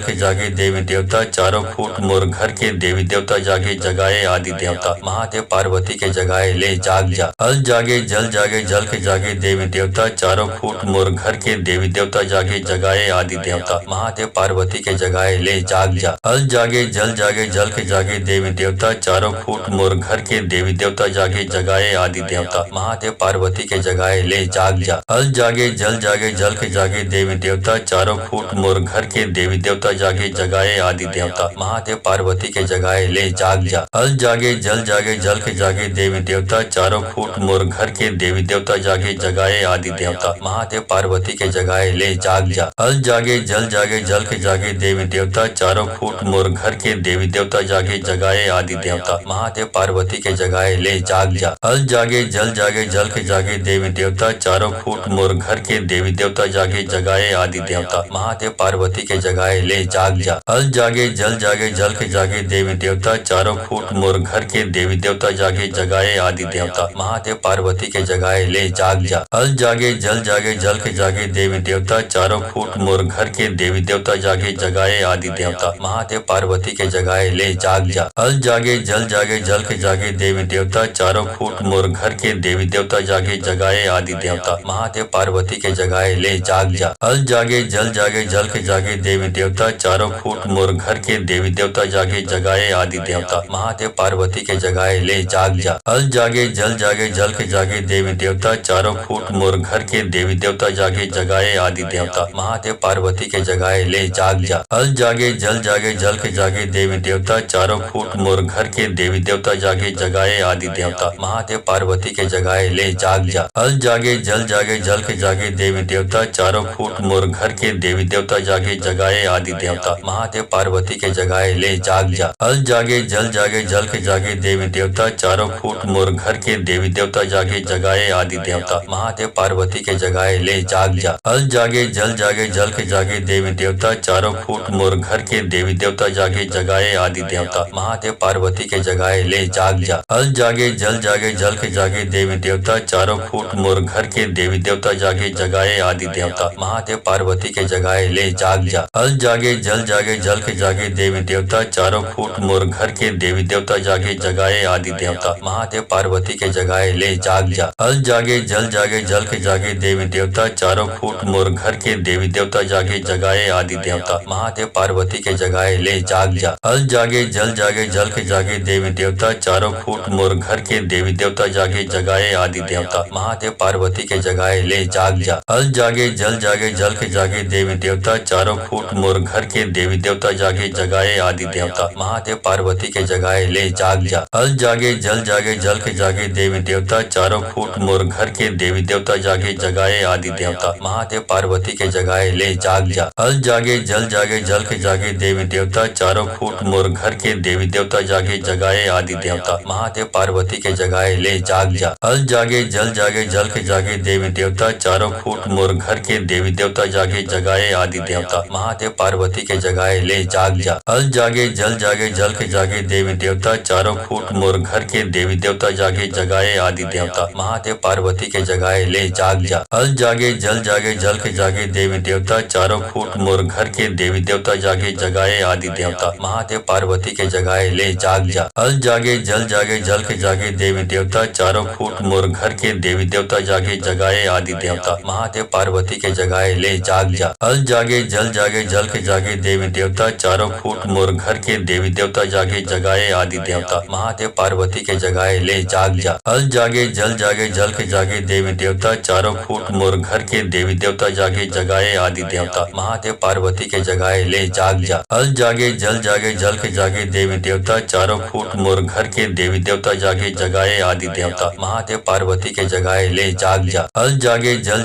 के जागे देवी देवता, चारों फूट मोर घर के देवी देवता जागे जगाए आदि देवता, महादेव पार्वती के जगाए ले जाग जा। हल जागे जल के जागे देवी देवता, चारों फूट मोर घर के देवी देवता जागे जगाए आदि देवता, महादेव पार्वती के जगाए ले जाग जा। हल जागे जल के जागे देवी देवता, चारों फूट मोर घर के देवी देवता जागे जगाए आदि देवता, महादेव पार्वती के जगाए ले जाग जा। हल जागे जल के जागे देवी देवता, चारों फूट मोर घर के देवी देवता जागे जगाए आदि देवता, महादेव पार्वती के जगाए ले जाग जा। हल जागे जल के जागे देवी देवता, चारों फूट मोर घर के देवी देवता जागे जगाए आदि देवता, महादेव पार्वती के जगाए ले जाग जा। हल जागे जल के जागे देवी देवता, चारों फूट मोर घर के देवी देवता जागे जगाए आदि देवता, महादेव पार्वती के जगाए ले जाग जा। हल जागे जल के जागे देवी देवता, चारों फूट मोर घर के देवी देवता जागे जगाए आदि देवता, महादेव पार्वती के जगाए ले जाग जा। हल जागे जल के जागे देवी देवता, चारों फूट मोर घर के देवी देवता जागे जगाए आदि देवता, महादेव पार्वती के जगाए ले जाग जा। हल जागे जल के जागे देवी देवता, चारों फूट मोर घर के देवी देवता जागे जगाए आदि देवता, महादेव पार्वती के जगाए ले जाग जा। हल जागे जल के जागे देवी देवता, चारों फूट मोर घर के देवी देवता जागे जगाए आदि देवता, महादेव पार्वती के जगाए ले जाग जा। हल जागे जल के जागे देवी देवता, चारों फूट मोर घर के देवी देवता जागे जगाए आदि देवता, महादेव पार्वती के जगाए ले जाग जा। हल जागे जल के जागे देवी देवता, चारों फूट मोर घर के देवी देवता जागे जगाए आदि देवता, महादेव पार्वती के जगाए ले जाग जा। हल जागे जल के जागे देवी देवता, चारों फूट मोर घर के देवी देवता जागे जगाए आदि देवता, महादेव पार्वती के जगाए ले जाग जा। हल जागे जल के जागे देवी देवता, चारों फूट मोर घर के देवी देवता जागे जगाए आदि देवता, महादेव पार्वती के जगाए ले जाग जा। हल जागे जल के जागे देवी देवता, चारों फूट मोर घर के देवी देवता जागे जगाए आदि देवता, महादेव पार्वती के जगाए ले जाग जा। हल जागे जल के जागे देवी देवता, चारों फूट मोर घर के देवी देवता जागे जगाए आदि देवता, महादेव पार्वती के जगाए ले जाग जा। हल जागे जल के जागे देवी देवता, चारों फूट मोर घर के देवी देवता जागे जगाए आदि देवता, महादेव पार्वती के जगाए ले जाग जा। हल जागे जल के जागे देवी देवता, चारों फूट मोर घर के देवी देवता जागे जगाए आदि देवता, महादेव पार्वती के जगाए ले जाग जा। हल जागे जल के जागे देवी देवता, चारों फूट मोर घर के देवी देवता जागे जगाए आदि देवता, महादेव पार्वती के जगाए ले जाग जा। हल जागे जल के जागे देवी देवता, चारों फूट मोर घर के देवी देवता जागे जगाए आदि देवता, महादेव पार्वती के जगाए ले जाग जा। हल जागे जल के जागे देवी देवता, चारों फूट मोर घर के देवी देवता जागे जगाए आदि देवता, महादेव पार्वती के जगाए ले जाग जा। हल जागे जल के जागे देवी देवता, चारों फूट मोर घर के देवी देवता जागे जगाए आदि देवता, महादेव पार्वती के जगाए ले जाग जा। हल जागे जल के जागे देवी देवता, चारों फूट मोर घर के देवी देवता जागे जगाए आदि देवता, महादेव पार्वती के जगाए ले जाग जा। हल जागे जल के जागे देवी देवता, चारों फूट मोर घर के देवी देवता जागे जगाए आदि देवता, महादेव पार्वती के जगाए ले जाग जा। हल जागे जल के जागे देवी देवता, चारों फूट मोर घर के देवी देवता जागे जगाए आदि देवता, महादेव पार्वती के जगाए ले जाग जा। हल जागे जल के जागे देवी देवता, चारों फूट मोर घर के देवी देवता जागे जगाए आदि देवता, महादेव पार्वती के जगाए ले जाग जा। हल जागे जल के जागे देवी देवता, चारों फूट मोर घर के देवी देवता जागे जगाए आदि देवता, महादेव पार्वती के जगाए ले जाग जा। हल जागे जल के जागे देवी देवता, चारों फूट मोर घर के देवी देवता जागे जगाए आदि देवता, महादेव पार्वती के जगाए ले जाग जा। हल जागे जल के जागे देवी देवता, चारों फूट मोर घर के देवी देवता जागे जगाए आदि देवता, महादेव पार्वती के जगाए ले जाग जा। हल जागे जल के जागे देवी देवता, चारों फूट मोर घर के देवी देवता जागे जगाए आदि देवता, महादेव पार्वती के जगाए ले जाग जा। हल जागे जल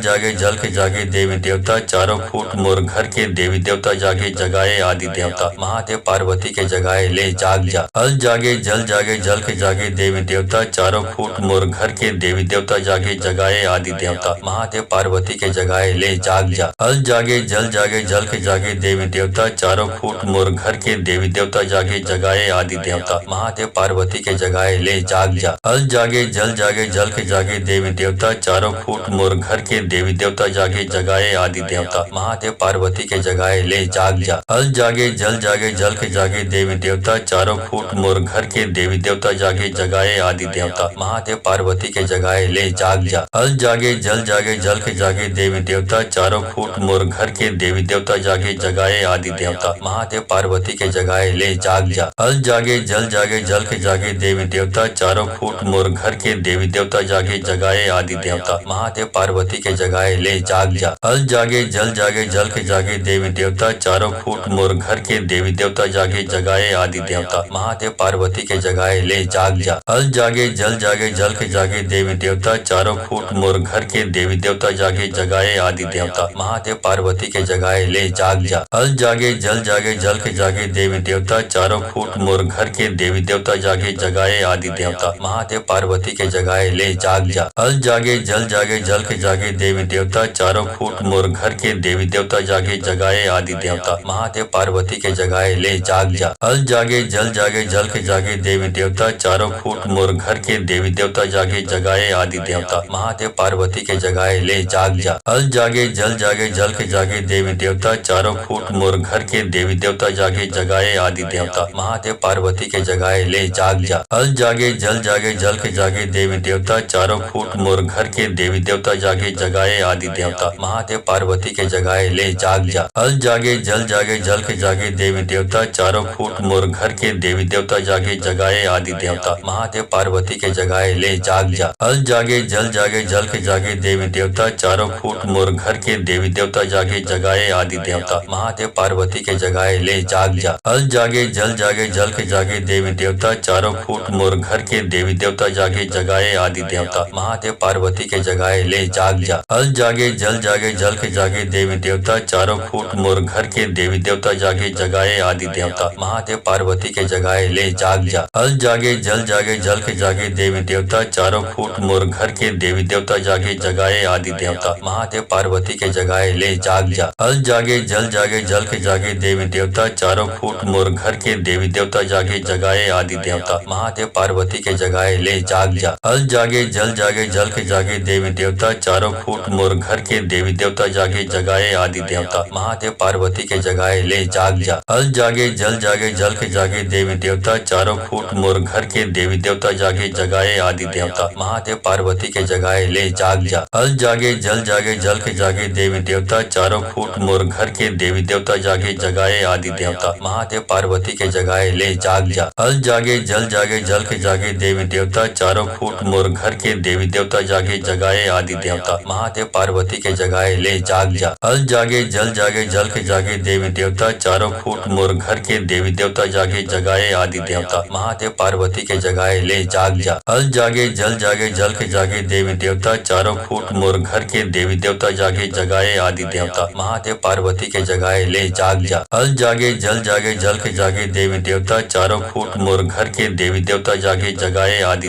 के जागे देवी देवता, चारों फूट मोर घर के देवी देवता जागे जगाए आदि देवता, महादेव पार्वती के जगाए ले जाग जा। हल जागे जल के जागे देवी देवता, चारों फूट मोर घर के देवी देवता, जागे जगाए आदि देवता, महादेव पार्वती के जगाए ले जाग जा। हल जागे जल जागे जल के जागे देवी देवता, चारों फूट मोर घर के देवी देवता, जागे जगाए आदि देवता, महादेव पार्वती के जगाए ले जाग जा। हल जागे जल जागे जल के जागे देवी देवता, चारों फूट मोर घर के देवी देवता, जागे जगाए आदि देवता, महादेव पार्वती के जगाए ले जाग जा। हल जागे जल जागे जल के जागे देवी देवता, चारों फूट मोर घर के देवी देवता, जागे जगाए आदि देवता, महादेव पार्वती के जगाए ले जाग जा। हल जागे जल जागे जल के जागे देवी देवता, चारों फूट मोर घर के देवी देवता, जागे जगाए आदि देवता, महादेव पार्वती के जगाए ले जाग जा। हल जागे जल जागे जल के जागे देवी देवता, चारों फूट मोर घर के देवी देवता, जागे जगाए आदि देवता, महादेव पार्वती के जगाए ले जाग जा। हल जागे जल जागे जल के जागे देवी देवता, चारों फूट मोर घर के देवी देवता, जागे जगाए आदि देवता, महादेव पार्वती के जगाए ले जाग जा। हल जागे जल जागे जल के जागे देवी देवता, चारों फूट मोर घर के देवी देवता, जागे जगाए आदि देवता, महादेव पार्वती के जगाए ले जाग जा। हल जागे जल जागे जल के जागे देवी देवता, चारों फूट मोर घर के देवी देवता, जागे जगाए आदि देवता, महादेव पार्वती के जगाए ले जाग जा। हल जागे जल जागे जल के जागे देवी देवता, चारों फूट मोर घर के देवी देवता, जागे जगाए आदि देवता, महादेव पार्वती के जगाए ले जाग जा। हल जागे जल जागे जल के जागे देवी देवता, चारों फूट मोर घर के देवी देवता, जागे जगाए आदि देवता, महादेव पार्वती के जगाए ले जाग जा। हल जागे जल जागे जल के जागे देवी देवता, चारों फूट मोर घर के देवी देवता, जागे जगाए आदि देवता, महादेव पार्वती के जगाए ले जाग जा। हल जागे जल जागे जल के जागे देवी देवता, चारों फूट मोर घर के देवी देवता, जागे जगाए आदि देवता, महादेव पार्वती के जगाए ले जाग जा। हल जागे जल जागे जल के जागे देवी देवता, चारों फूट मोर घर के देवी देवता, जागे जगाए आदि देवता, महादेव पार्वती के जगाए ले जाग जा। हल जागे जल जागे जल के जागे देवी देवता, चारों फूट मोर घर के देवी देवता, जागे जगाए आदि देवता, महादेव पार्वती के जगाए ले जाग जा। हल जागे जल जागे जल के जागे देवी देवता, चारों फूट मोर घर के देवी देवता, जागे जगाए आदि देवता, महादेव पार्वती के जगाए ले जाग जा। हल जागे जल जागे जल के जागे देवी देवता, चारों फूट मोर घर के देवी देवता, जागे जगाए आदि देवता, महादेव पार्वती के जगाए ले जाग जा। हल जागे जल जागे जल के जागे देवी देवता, चारों फूट मोर घर के देवी देवता, जागे जगाए आदि देवता, महादेव पार्वती के जगाए ले जाग जा। हल जागे जल जागे जल के जागे देवी देवता, चारों फूट मोर घर के देवी देवता, जागे जगाए आदि देवता, महादेव पार्वती के जगाए ले जाग जा। हल जागे जल जागे जल के जागे देवी देवता, चारों फूट मोर घर के देवी देवता, जागे जगाए आदि देवता, महादेव पार्वती के जगाए ले जाग जा। हल जागे जल जागे जल के जागे देवी देवता, चारों फूट मोर घर के देवी देवता, जागे जगाए आदि देवता, महादेव पार्वती के जगाए ले जाग जा। हल जागे जल जागे जल के जागे देवी देवता, चारों फूट मोर घर के देवी देवता, जागे जगाए आदि देवता, महादेव पार्वती के जगाए ले जाग जा। हल जागे जल जागे जल के जागे देवी देवता, चारों फूट मोर घर के देवी देवता, जागे जगाए आदि देवता, महादेव पार्वती के जगाए ले जाग जा। हल जागे जल जागे जल के जागे देवी देवता, चारों फूट मोर घर के देवी देवता, जागे जगाए आदि देवता, महादेव पार्वती के जगाए ले जाग जा। हल जागे जल जागे जल के जागे देवी देवता, चारों फूट मोर घर के देवी देवता, जागे जगाए आदि देवता, महादेव पार्वती के जगाए ले जाग जा। हल जागे जल जागे जल के जागे देवी देवता, चारों फूट मोर घर के देवी देवता, जागे जगाए आदि देवता, महादेव पार्वती के जगाए ले जाग जा। हल जागे जल जागे जल के जागे देवी देवता, चारों फूट मोर घर के देवी देवता, जागे जगाए आदि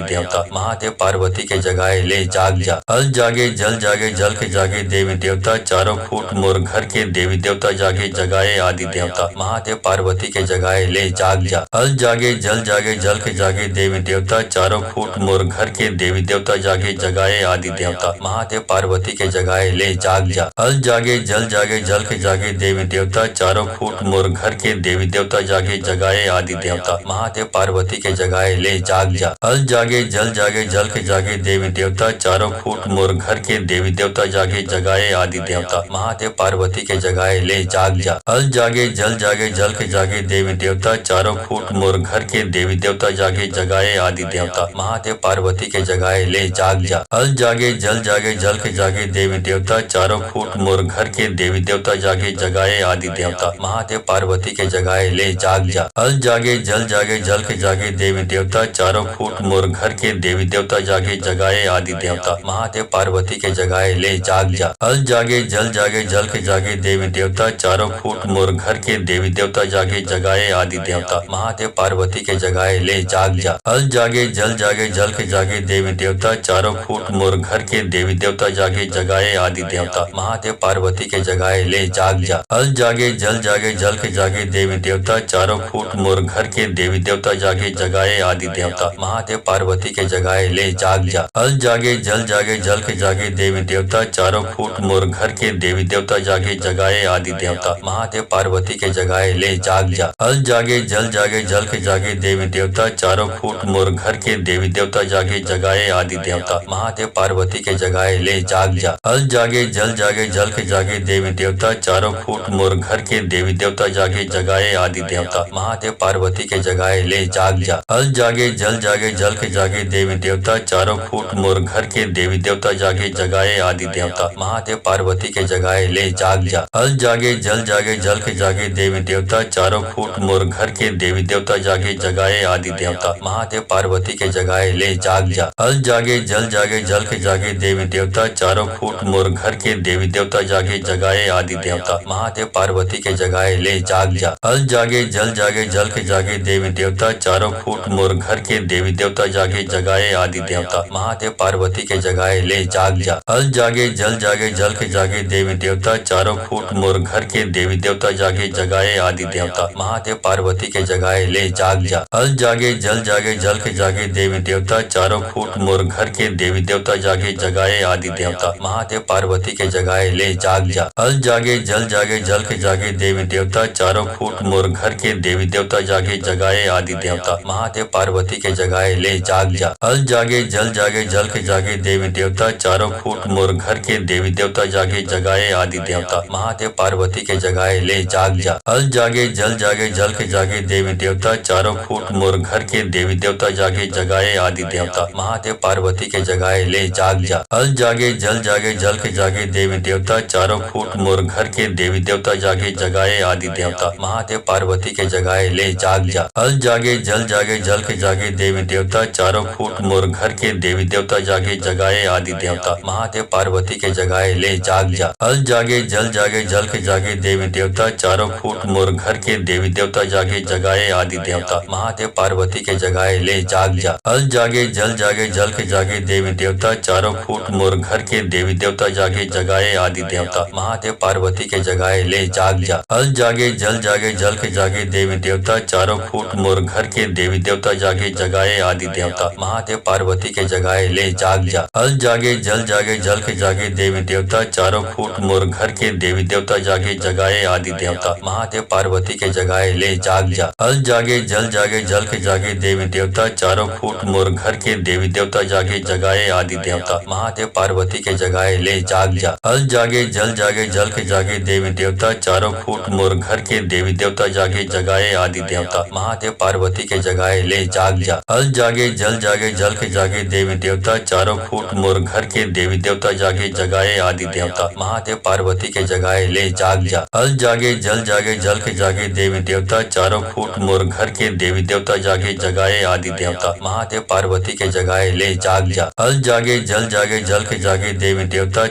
देवता, महादेव पार्वती के जगाए ले जाग जा। हल जागे जल जागे जल के जागे देवी देवता, चारों फूट मोर घर के देवी देवता, जागे जगाए आदि देवता, महादेव पार्वती के जगाए ले जाग जा। हल जागे जल जागे जल के जागे देवी देवता, चारों फूट मोर घर के देवी देवता, जागे जगाए आदि देवता, महादेव पार्वती के जगाए ले जाग जा। हल जागे जल जागे जल के जागे देवी देवता, चारों फूट मोर घर के देवी देवता, जागे जगाए आदि देवता, महादेव पार्वती के जगाए ले जाग जा। हल जागे जल जागे जल के जागे देवी देवता, चारों फूट मोर घर के देवी देवता, जागे जगाए आदि देवता, महादेव पार्वती के जगाए ले जाग जा। हल जागे जल जागे जल के जागे देवी देवता, चारों फूट मोर घर के देवी देवता, जागे जगाए आदि देवता, महादेव पार्वती के जगाए ले जाग जा। हल जागे जल जागे जल के जागे देवी देवता, चारों फूट मोर घर के देवी देवता, जागे जगाए आदि देवता, महादेव पार्वती के जगाए ले जाग जा। हल जागे जल जागे जल के जागे देवी देवता, चारों फूट मोर घर के देवी देवता, जागे जगाए आदि देवता, महादेव पार्वती के जगाए ले जाग जा। हल जागे जागे जल जागे जल के जागे देवी देवता, चारों फूट मोर घर के देवी देवता जागे जगाए आदि देवता, महादेव पार्वती के जगाए ले जाग जा। हल जागे जल जागे जल के जागे देवी देवता, चारों फूट मोर घर के देवी देवता जागे जगाए आदि देवता, महादेव पार्वती के जगाए ले जाग जा। हल जागे जल जागे जल के जागे देवी देवता, चारों फूट मोर घर के देवी देवता जागे जगाए आदि देवता, महादेव पार्वती के जगाए ले जाग जा। हल जागे जल जागे जल के जागे देवी देवता, चारों फूट मोर घर के देवी देवता जागे जगाए आदि देवता, महादेव पार्वती के जगाए ले जाग जा। हल जागे जल जागे जल के जागे देवी देवता, चारों फूट मोर घर के देवी देवता जागे जगाए आदि देवता, महादेव पार्वती के जगाए ले जाग जा। हल जागे जल जागे जल के जागे देवी देवता, चारों फूट मोर घर के देवी देवता जागे जगाए आदि देवता, महादेव पार्वती के जगाए ले जाग जा। हल जागे जल जागे जल के जागे देवी देवता, चारों फूट मोर घर के देवी देवता जागे जगाए आदि देवता, महादेव पार्वती के जगाए ले जाग जा। हल जागे जल जागे जल के जागे देवी देवता, चारों फूट मोर घर के देवी देवता जागे जगाए आदि देवता, महादेव पार्वती के जगाए ले जाग जा। हल जागे जल जागे जल के जागे देवी देवता, चारों फूट मोर घर के देवी देवता जागे जगाए आदि देवता, महादेव पार्वती के जगाए ले जाग जा। हल जागे जल जागे जल के जागे देवी देवता, चारों फूट मोर घर के देवी देवता जागे जगाए आदि देवता, महादेव पार्वती के जगाए ले जाग जा। हल जागे जल जागे जल के जागे देवी देवता, चारों फूट मोर घर के देवी देवता जागे जगाए आदि देवता, महादेव पार्वती के जगाए ले जाग जा। हल जागे जल जागे जल के जागे देवी देवता, चारों फूट मोर घर के देवी देवता जागे जगाए आदि देवता, महादेव पार्वती के जगाए ले जाग जा। हल जागे जल जागे जल के जागे देवी देवता, चारों फूट मोर घर के देवी देवता जागे जगाए आदि देवता, महादेव पार्वती के जगाए ले जाग जा। हल जागे जल जागे जल के जागे देवी देवता, चारों फूट मोर घर के देवी देवता जागे जगाए आदि देवता, महादेव पार्वती के जगाए ले जाग जा। हल जागे जल जागे जल के जागे देवी देवता, चारों फूट मोर घर के देवी देवता जागे जगाए आदि देवता, महादेव पार्वती के जगाए ले जाग जा। हल जागे जल जागे जल के जागे देवी देवता, चारों फूट मोर घर के देवी देवता जागे जगाए आदि देवता, महादेव पार्वती के जगाए ले जाग जा। हल जागे जल जागे जल के जागे देवी देवता, चारों फूट मोर घर के देवी देवता जागे जगाए आदि देवता, महादेव पार्वती के जगाए ले जाग जा। हल जागे जल जागे जल के जागे देवी देवता, चारों फूट मोर घर के देवी देवता जागे जगाए आदि देवता, महादेव पार्वती के जगाए ले जाग जा। हल जागे जल जागे जल के जागे देवी देवता, चारों फूट मोर घर के देवी देवता जागे जगाए आदि देवता, महादेव पार्वती के जगाए ले जाग जा। हल जागे जल जागे जल के जागे देवी देवता, चारों फूट मोर घर के देवी देवता जागे जगाए आदि देवता, महादेव पार्वती के जगाए ले जाग जा। हल जागे जल जागे जल के जागे देवी देवता, चारों फूट मोर घर के देवी देवता जागे जगाए आदि देवता, महादेव पार्वती के जगाए ले जाग जा। हल जागे जल जागे जल के जागे देवी देवता, चारों फूट मोर घर के देवी देवता जागे जगाए आदि देवता, महादेव पार्वती के जगाए ले जाग जा। हल जागे जल जागे जल के जागे देवी देवता, चारों फूट मोर घर के देवी देवता जागे जगाए आदि देवता, महादेव पार्वती के जगाए ले जाग जा। हल जागे जल जागे जल के जागे देवी देवता, चारों फूट मोर घर के देवी देवता जागे जगाए आदि देवता, महादेव पार्वती के जगाए ले जाग जा। हल जागे जल जागे जल के जागे देवी देवता, चारों फूट मोर घर के देवी देवता जागे जगाए आदि देवता, महादेव पार्वती के जगाए ले जाग जा। हल जागे जल जागे जल के जागे देवी देवता, चारों फूट मोर घर के देवी देवता जागे जगाए आदि देवता, महादेव पार्वती के जगाए ले जाग जा। हल जागे जल जागे जल के जागे देवी देवता,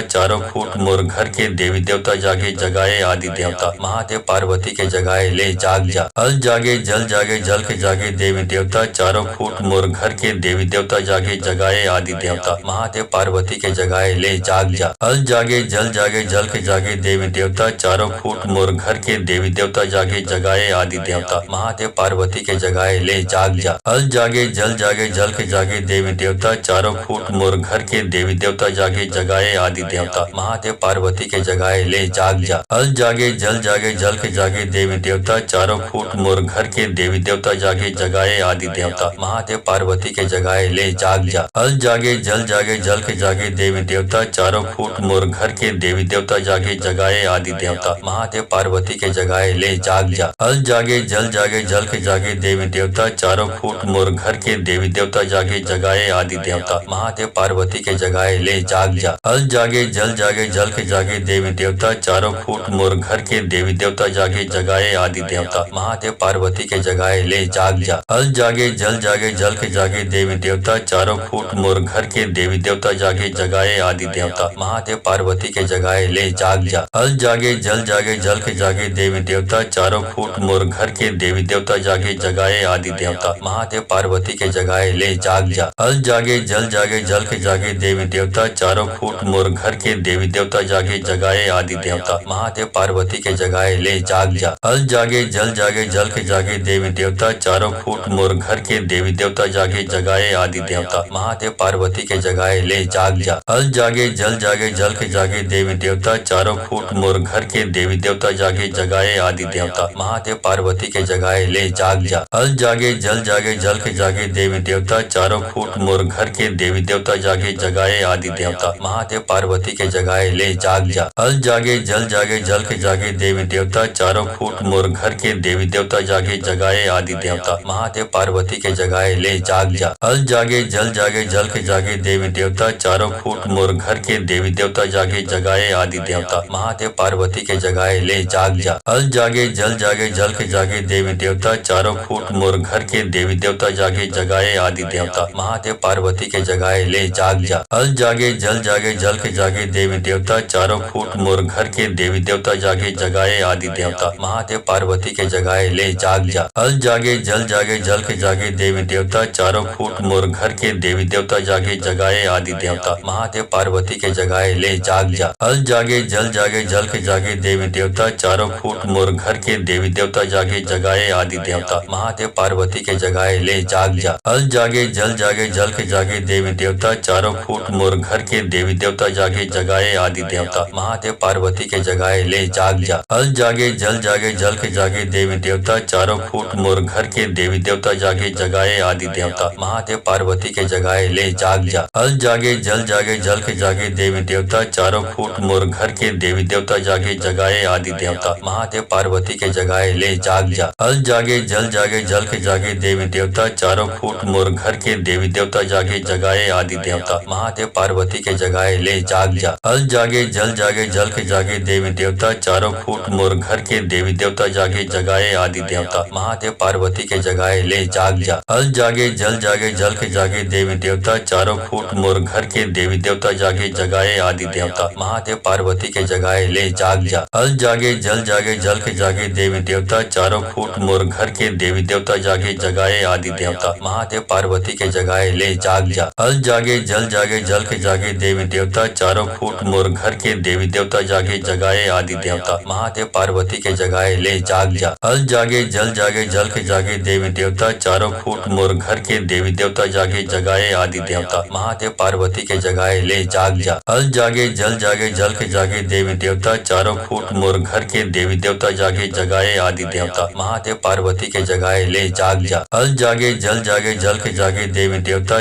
चारों फूट मोर घर के देवी देवता जागे जगाए आदि देवता, महादेव पार्वती के जगाए ले जाग जा। हल जागे जल जागे जल के जागे देवी देवता, चारों फूट मोर घर के देवी देवता जागे जगाए आदि देवता, महादेव पार्वती के जगाए ले जाग जा। हल जागे जल जागे जल के जागे देवी देवता, चारों फूट मोर घर के देवी देवता जागे जगाए आदि देवता, महादेव पार्वती के जगाए ले जाग जा। हल जागे जल जागे जल के जागे देवी देवता, चारों फूट मोर घर के देवी देवता जागे जगाए आदि देवता, महादेव पार्वती के जगाए ले जाग जा। हल जागे जल जागे जल के जागे देवी देवता, चारों फूट मोर घर के देवी देवता जागे जगाए आदि देवता, महादेव पार्वती के जगाए ले जाग जा। हल जागे जल जागे जल के जागे देवी देवता, चारों फूट मोर घर के देवी देवता जागे जगाए आदि देवता, महादेव पार्वती के जगाए ले जाग जा। हल जागे जल जागे जल के जागे देवी देवता, चारों फूट मोर घर के देवी देवता जागे जगाए आदि देवता, महादेव पार्वती के जगाए ले जाग जा। हल जागे जल जागे जल के जागे देवी देवता, चारों फूट मोर घर के देवी देवता जागे जगाए आदि देवता, महादेव पार्वती पार्वती के जगाए ले जाग जा। हल जागे जल जागे जल के जागे देवी देवता, चारों फूट मोर घर के देवी देवता जागे जगाए आदि देवता, महादेव पार्वती के जगाए ले जाग जा। हल जागे जल जागे जल के जागे देवी देवता, चारों फूट मोर घर के देवी देवता जागे जगाए आदि देवता, महादेव पार्वती के जगाए ले जाग जा। हल जागे जल जागे जल के जागे देवी देवता, चारों फूट मोर घर के देवी देवता जागे जगाए आदि देवता, महादेव पार्वती के जगाए ले जाग जा। हल जागे जल जागे जल के जागे देवी देवता, चारों फूट मोर घर के देवी देवता जागे जगाए आदि देवता, महादेव पार्वती के जगाए ले जाग जा। हल जागे जल जागे जल के जागे देवी देवता, चारों फूट मोर घर के देवी देवता जागे जगाए आदि देवता, महादेव पार्वती के जगाए ले जाग जा। हल जागे जल जागे जल के जागे देवी देवता, चारों फूट मोर घर के देवी देवता जागे जगाए आदि देवता, महादेव पार्वती के जगाए ले जाग जा। हल जागे जल जागे जल के जागे देवी देवता, चारों फूट मोर घर के देवी देवता जागे जगाए आदि देवता, महादेव पार्वती के जगाए ले जाग जा। हल जागे जल जागे जल के जागे देवी देवता, चारों फूट मोर घर के देवी देवता जागे जगाए आदि देवता, महादेव पार्वती के जगाए ले जाग जा। हल जागे जल जागे जल के जागे देवी देवता, चारों फूट मोर घर के देवी देवता जागे जगाए आदि देवता, महादेव पार्वती के जगाए ले जाग जा। हल जागे जल जागे जल के जागे देवी देवता, चारों फूट मोर घर के देवी देवता जागे जगाए आदि देवता, महादेव पार्वती के जगाए ले जाग जा। हल जागे जल जागे जल के जागे देवी देवता, चारों फूट मोर घर के देवी देवता जागे जगाए आदि देवता, महादेव पार्वती के जगाए ले जाग जा। हल जागे जल जागे जल के जागे देवी देवता, चारों फूट मोर घर के देवी देवता जागे जगाए आदि देवता, महादेव पार्वती के जगाए ले जाग जा। हल जागे जल जागे जल के जागे देवी देवता, चारों फूट मोर घर के देवी देवता जागे जगाए आदि देवता, महादेव पार्वती के जगाए ले जाग जा। हल जागे जल जागे जल के जागे देवी देवता, चारों फूट मोर घर के देवी देवता जागे जगाए आदि देवता, महादेव पार्वती के जगाए ले जाग जा। हल जागे जल जागे जल के जागे देवी देवता, चारों फूट मोर घर के देवी देवता जागे जगाए आदि देवता, महादेव पार्वती के जगाए ले जाग जा। हल जागे जल जागे जल के जागे देवी देवता, चारों फूट मोर घर के देवी देवता जागे जगाए आदि देवता, महादेव पार्वती के जगाए ले जाग जा। हल जागे जल जागे जल के जागे देवी देवता, चारों फूट मोर घर के देवी देवता जागे जगाए आदि देवता, महादेव पार्वती के जगाए ले जाग जा। हल जागे जल जागे जल के जागे देवी देवता, चारों फूट मोर घर के देवी देवता जागे जगाए आदि देवता, महादेव पार्वती के जगाए ले जाग जा। हल जागे जल जागे जल के जागे देवी देवता, चारों फूट मोर घर के देवी देवता जागे जगाए आदि देवता, महादेव पार्वती के जगाए ले जाग जा। हल जागे जल जागे जल के जागे देवी देवता, चारों फूट मोर घर के देवी देवता जागे जगाए आदि देवता, महादेव पार्वती के जगाए ले जाग जा। हल जागे जल जागे जल के जागे देवी देवता, चारों फूट मोर घर के देवी देवता जागे जगाए आदि देवता, महादेव पार्वती के जगाए ले जाग जा। हल जागे जल जागे जल के जागे देवी देवता, चारों फूट मोर घर के देवी देवता जागे जगाए आदि देवता, महादेव पार्वती के जगाए ले जाग जा। हल जागे जल जागे जल के जागे देवी देवता, चारों फूट मोर घर के देवी देवता जागे जगाए आदि देवता, महादेव पार्वती के जगाए ले जाग जा। हल जागे जल जागे जल के जागे देवी देवता, चारों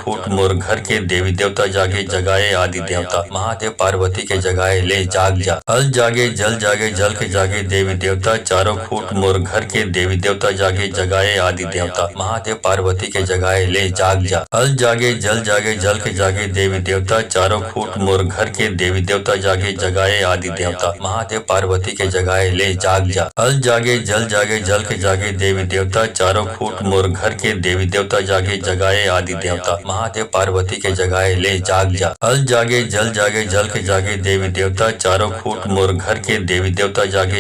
फूट मोर घर के देवी देवता जागे जगाए आदि देवता, महादेव पार्वती के जगाए ले जाग जा। हल जागे जल जागे जल के जागे देवी देवता, चारों फूट मोर घर के देवी देवता जागे जगाए आदि देवता, महादेव पार्वती के जगाए ले जाग जा। हल जागे जल जागे जल के जागे देवी देवता, चारों फूट मोर घर के देवी देवता जागे जगाए आदि देवता, महादेव पार्वती के जगाए ले जाग जा। हल जागे जल जागे जल के जागे देवी देवता, चारों फूट मोर घर के देवी देवता जागे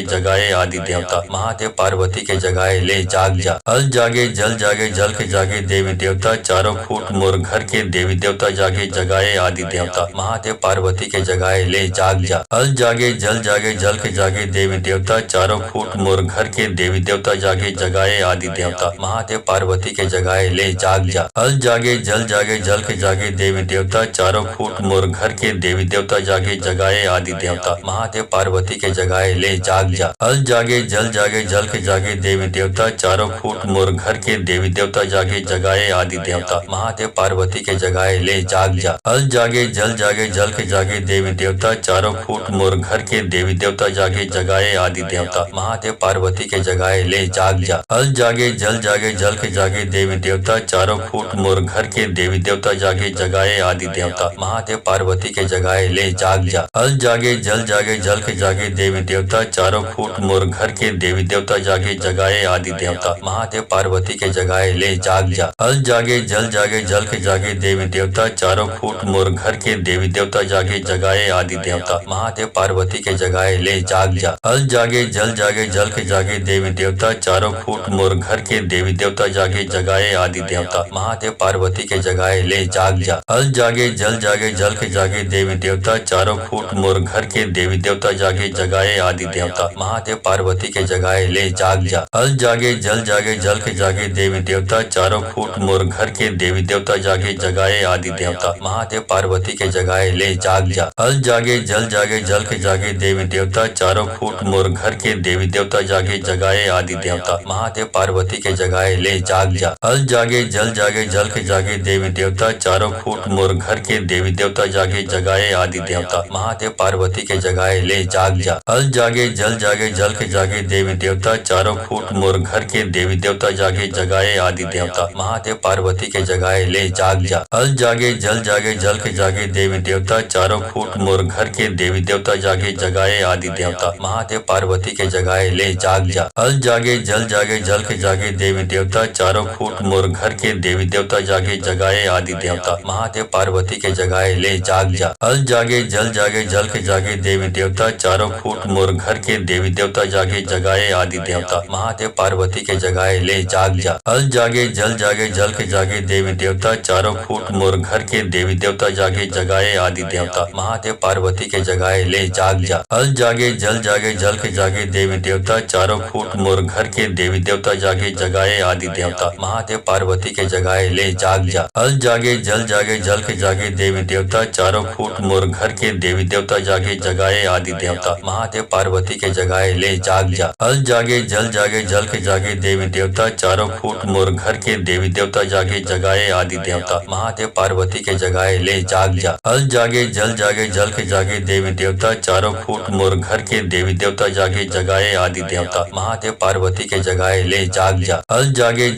जगाए आदि देवता, महादेव पार्वती के जगाए ले जाग जा। हल जागे जल जागे जल के जागे देवी देवता, चारों फूट मोर घर के देवी देवता जागे जगाए आदि देवता, महादेव पार्वती के जगाए ले जाग जा। हल जागे जल जागे जल के जागे देवी देवता, चारों फूट मोर घर के देवी देवता जागे जगाए आदि देवता, महादेव पार्वती के जगाए ले जाग जा। हल जागे जल जागे जल के जागे देवी देवता, चारों फूट मोर घर के देवी देवता जागे जगाए आदि देवता, महादेव पार्वती के जगाए ले जाग जा। हल जागे जल जागे जल के जागे देवी देवता, चारों फूट मोर घर के देवी देवता जागे जगाए आदि देवता, महादेव पार्वती के जगाए ले जाग जा। हल जागे जल जागे जल के जागे देवी देवता, चारों फूट मोर घर के देवी देवता जागे जगाए आदि देवता, महादेव पार्वती के जगाए ले जाग जा। हल जागे जल जागे जल के जागे देवी देवता, चारों फूट मोर घर के देवी देवता जागे जगाए आदि देवता, महादेव पार्वती के जगाए ले जाग जा। हल जागे जल जागे जल के जागे देवी देवता, चारों फूट मोर घर के देवी देवता जागे जगाए जगाए आदि देवता, महादेव पार्वती के जगाए ले जाग जा। हल जागे जल जागे जल के जागे देवी देवता, चारों फूट मोर घर के देवी देवता जागे जगाए आदि देवता, महादेव पार्वती के जगाए ले जाग जा। हल जागे जल के जागे देवी देवता, चारों फूट मोर घर के देवी देवता जागे जगाए आदि देवता, महादेव पार्वती के जगाए ले जाग जा। हल जागे जल के जागे देवी देवता, चारों फूट मोर घर के देवी देवता जागे जगाए आदि देवता, महादेव पार्वती के जगाए ले जाग जा। हल जागे जल के जागे देवी देवता, चारों फूट मोर घर के देवी देवता जागे जगाए आदि देवता, महादेव पार्वती के जगाए ले जाग जा। हल जागे जल के जागे देवी देवता, चारों फूट मोर घर के देवी देवता जागे जगाए आदि देवता, महादेव पार्वती के जगाए ले जाग जा। हल जागे जल के जागे देवी देवता, चारों फूट मोर घर के देवी देवता जागे जगाए आदि देवता, महादेव पार्वती के जगाए ले जाग जा। हल जागे जल के जागे देवी देवता, चारों फूट मोर घर के देवी देवता जागे जगाए आदि देवता, महादेव पार्वती के जगाए ले जाग जा। हल जागे जल के जागे देवी देवता, चारों फूट मोर घर के देवी देवता जागे जगाए आदि देवता, महादेव पार्वती के जगाए ले जाग जा। हल जागे जल के जागे देवी देवता, चारों फूट मोर घर के देवी देवता जागे जगाए आदि देवता, महादेव पार्वती के जगाए ले जाग जा। हल जागे जल के जागे देवी देवता, चारों फूट मोर घर के देवी देवता जागे जगाए आदि देवता, महादेव पार्वती के जगाए ले जाग जा। हल जागे जल के जागे देवी देवता, चारों फूट मोर घर के देवी देवता जागे जगाए आदि देवता, महादेव पार्वती के जगाए ले जाग जा। हल जागे जल के जागे देवी देवता, चारों फूट मोर घर के देवी देवता जागे जगाए आदि देवता, महादेव पार्वती के जगाए ले जाग जा। हल जागे जल के जागे देवी देवता, चारों फूट मोर घर के देवी देवता जागे जगाए आदि देवता, महादेव पार्वती के जगाए ले जाग जा। हल जागे जल के जागे देवी देवता, चारों फूट मोर घर के देवी देवता जागे जगाए आदि देवता, महादेव पार्वती के जगाए ले जाग जा। हल जागे जल के जागे देवी देवता, चारों फूट मोर घर के देवी देवता जागे जगाए आदि देवता, महादेव पार्वती के जगाए ले जाग जा। हल जागे जल के जागे देवी देवता, चारों फूट मोर घर के देवी देवता जागे जगाए आदि देवता, महादेव पार्वती के जगाए ले जाग जा। हल जागे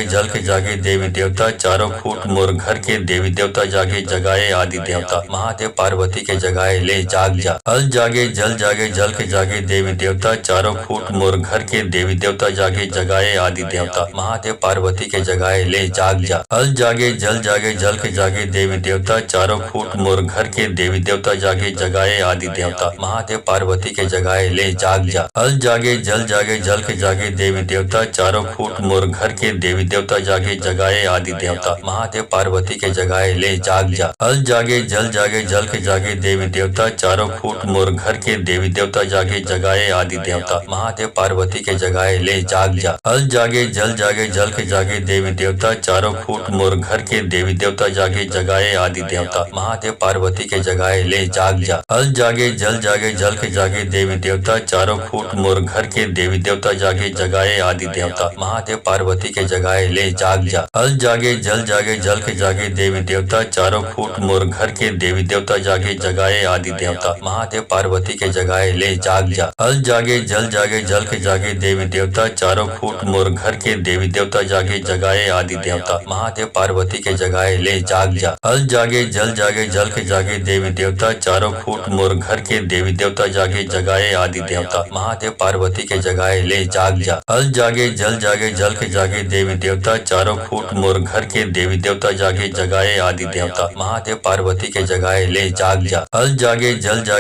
जल के जागे देवी देवता, चारों फूट मोर घर के देवी देवता जागे जगाए आदि देवता, महादेव पार्वती के जगाए ले जाग जा। हल जागे जल के जागे देवी देवता, चारों फूट मोर घर के देवी देवता जागे जगाए आदि देवता, महादेव पार्वती के जगाए ले जाग जा। हल जागे जल के जागे देवी देवता, चारों फूट मोर घर के देवी देवता जागे जगाए आदि देवता, महादेव पार्वती के जगाए ले जाग जा। हल जागे जल के जागे देवी देवता, चारों फूट मोर घर के देवी देवता जागे जगाए आदि देवता, महादेव पार्वती के जगाए ले जाग जा। हल जागे जल के जागे देवी देवता, चारों फूट मोर घर के देवी देवता जागे जगाए आदि देवता, महादेव पार्वती के जगाए ले जाग जा। हल जागे जल के जागे देवी देवता, चारों फूट मोर घर के देवी देवता जागे जगाए आदि देवता, महादेव पार्वती के जगाए ले जाग जा। हल जागे जल के जागे देवी देवता, चारों फूट मोर घर के देवी देवता जागे जगाए आदि देवता, महादेव पार्वती के जगाए ले जाग जा। हल जागे जल के जागे देवी देवता, चारों फूट मोर घर के देवी देवता जागे जगाए आदि देवता, महादेव पार्वती के जगाए ले जाग जा। हल जागे जल के जागे देवी देवता, चारों फूट मोर घर के देवी देवता जागे जगाए आदि देवता, महादेव पार्वती के जगाए ले जाग जा। हल जागे जल के जागे देवी देवता, चारों फूट मोर घर के देवी देवता जागे जगाए आदि देवता, महादेव पार्वती के जगाए ले जाग जा। हल जागे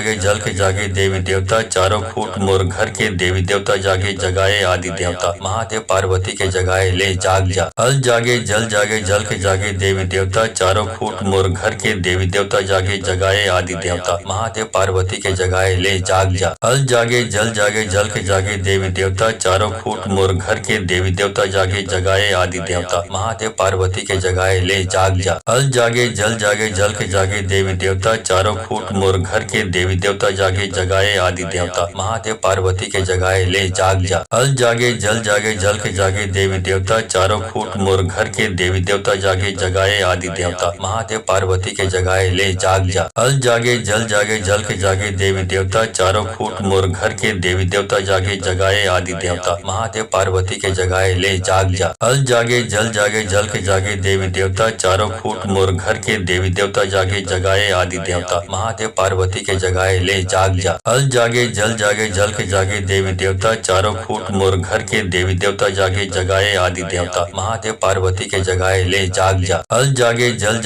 जल के जागे देवी देवता, चारों फूट मोर घर के देवी देवता जागे जगाए आदि देवता, महादेव पार्वती के जगाए ले जाग जा। हल जागे जल के जागे देवी देवता, चारों फूट मोर घर के देवी देवता जागे जगाए आदि देवता, महादेव पार्वती के जगाए ले जाग जा। हल जागे जल के जागे देवी देवता, चारों फूट मोर घर के देवी देवता जागे जगाए आदि देवता, महादेव पार्वती के जगाए ले जाग जा। हल जागे जल के जागे देवी देवता, चारों फूट मोर घर के देवी देवता जागे जगाए आदि देवता, महादेव पार्वती के जगाए ले जाग जा। हल जागे जल के जागे देवी देवता, चारों फूट मोर घर के देवी देवता जागे जगाए आदि देवता, महादेव पार्वती के जगाए ले जाग जा। हल जागे जल के जागे देवी देवता, चारों फूट मोर घर के देवी देवता जागे जगाए आदि देवता, महादेव पार्वती के जगाए ले जाग जा। हल जागे जल के जागे देवी देवता, चारों फूट मोर घर के देवी देवता जागे जगाए आदि देवता, महादेव पार्वती के जगाए ले जाग जा। हल जागे जल के जागे देवी देवता, चारों फूट मोर घर के देवी देवता जागे जगाए आदि देवता। महादेव पार्वती के जगाए ले जाग जा। अल जागे जल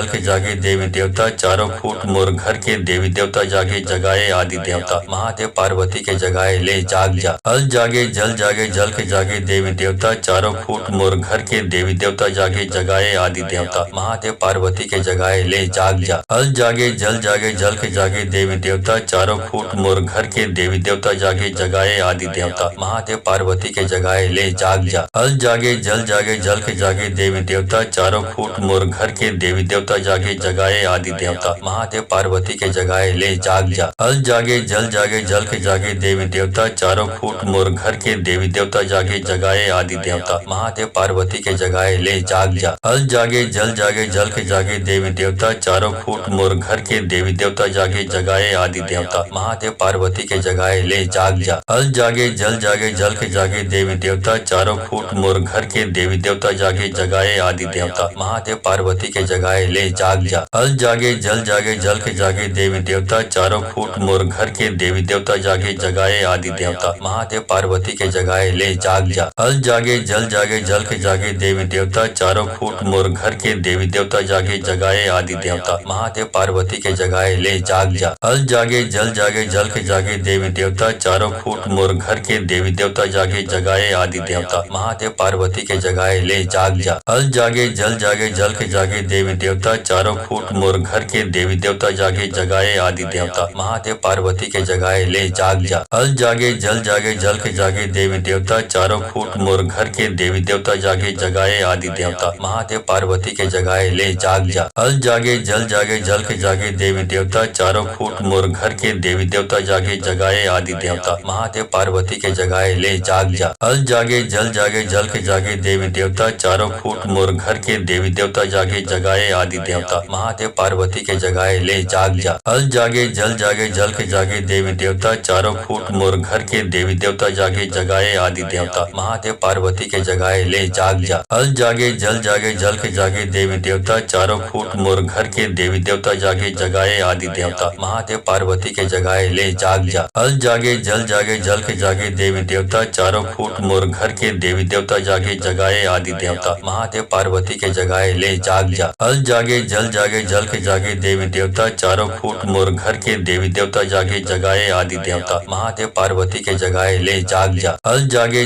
के जागे देवी देवता। चारों फूट मोर घर के देवी देवता जागे जगाए आदि देवता। महादेव पार्वती के जगाए ले जाग जा। अल जागे जल के जागे देवी देवता। चारों फूट मोर घर के देवी देवता जागे जगाए आदि देवता। महादेव पार्वती के जगाए ले जाग जा। अल जागे जल के जागे देवी देवता। चारों फूट मोर घर के देवी देवता जागे जगाए आदि देवता। महादेव पार्वती के जगाए ले जाग जा। अल जागे जल के जागे देवी देवता। चारों फूट मोर घर के देवी देवता जागे जगाए आदि देवता। महादेव पार्वती के जगाए ले जाग जा। अल जागे जल के जागे देवी देवता। चारों फूट मोर घर के देवी देवता जागे जगाए आदि देवता। महादेव पार्वती के जगाए ले जाग जा। अल जागे जल के जागे देवी देवता। चारों फूट मोर घर के देवी देवता जागे जगाए आदि देवता। महादेव पार्वती के जगाए ले जाग जा। अल जागे जल के जागे देवी देवता। चारों फूट मोर घर के देवी देवता जागे जगाए आदि देवता। महादेव पार्वती के जगाए ले जाग जा। अल जागे जल के जागे देवी देवता। चारों फूट मोर घर के देवी देवता जागे जगाए आदि देवता। महादेव पार्वती के जगाए ले जाग जा। अल जागे जल के जागे देवी देवता। चारों फूट मोर घर के देवी देवता जागे जगाए आदि देवता। महादेव पार्वती के जगाए ले जाग जा। अल जागे जल के जागे देवी देवता। चारों फूट मोर घर के देवी देवता जागे जगाए आदि देवता। महादेव पार्वती के जगाए ले जाग जा। अल जागे जल के जागे देवी देवता। चारों फूट मोर घर के देवी देवता जागे जगाए आदि देवता। महादेव पार्वती के जगाए ले जाग जा। अल जागे जल के जागे देवी देवता। चारों फूट मोर घर के देवी देवता जागे जगाए आदि देवता। महादेव पार्वती के जगाए ले जाग जा। अल जागे जल के जागे देवी देवता। चारों फूट मोर घर के देवी देवता जागे जगाए आदि देवता। महादेव पार्वती के जगाए ले जाग जा। अल जागे जल के जागे देवी देवता। चारों फूट मोर घर के देवी देवता जागे जगाए आदि देवता। महादेव पार्वती के जगाए ले जाग जा। अल जागे जल के जागे देवी देवता। चारों फूट मोर घर के देवी देवता जागे जगाए आदि देवता। महादेव पार्वती के जगाए ले जाग जा। अल जागे जल के जागे देवी देवता। चारों फूट मोर घर के देवी देवता जागे जगाए आदि देवता। महादेव पार्वती के जगाए ले जाग जा। अल जागे जल के जागे देवी देवता। चारों फूट मोर घर के देवी देवता जागे जगाए आदि देवता। महादेव पार्वती के जगाए ले जाग जा। अल जागे जल के जागे देवी देवता। चारों फूट मोर घर के देवी देवता जागे जगाए आदि देवता। महादेव पार्वती के जगाए ले जाग जा। अल जागे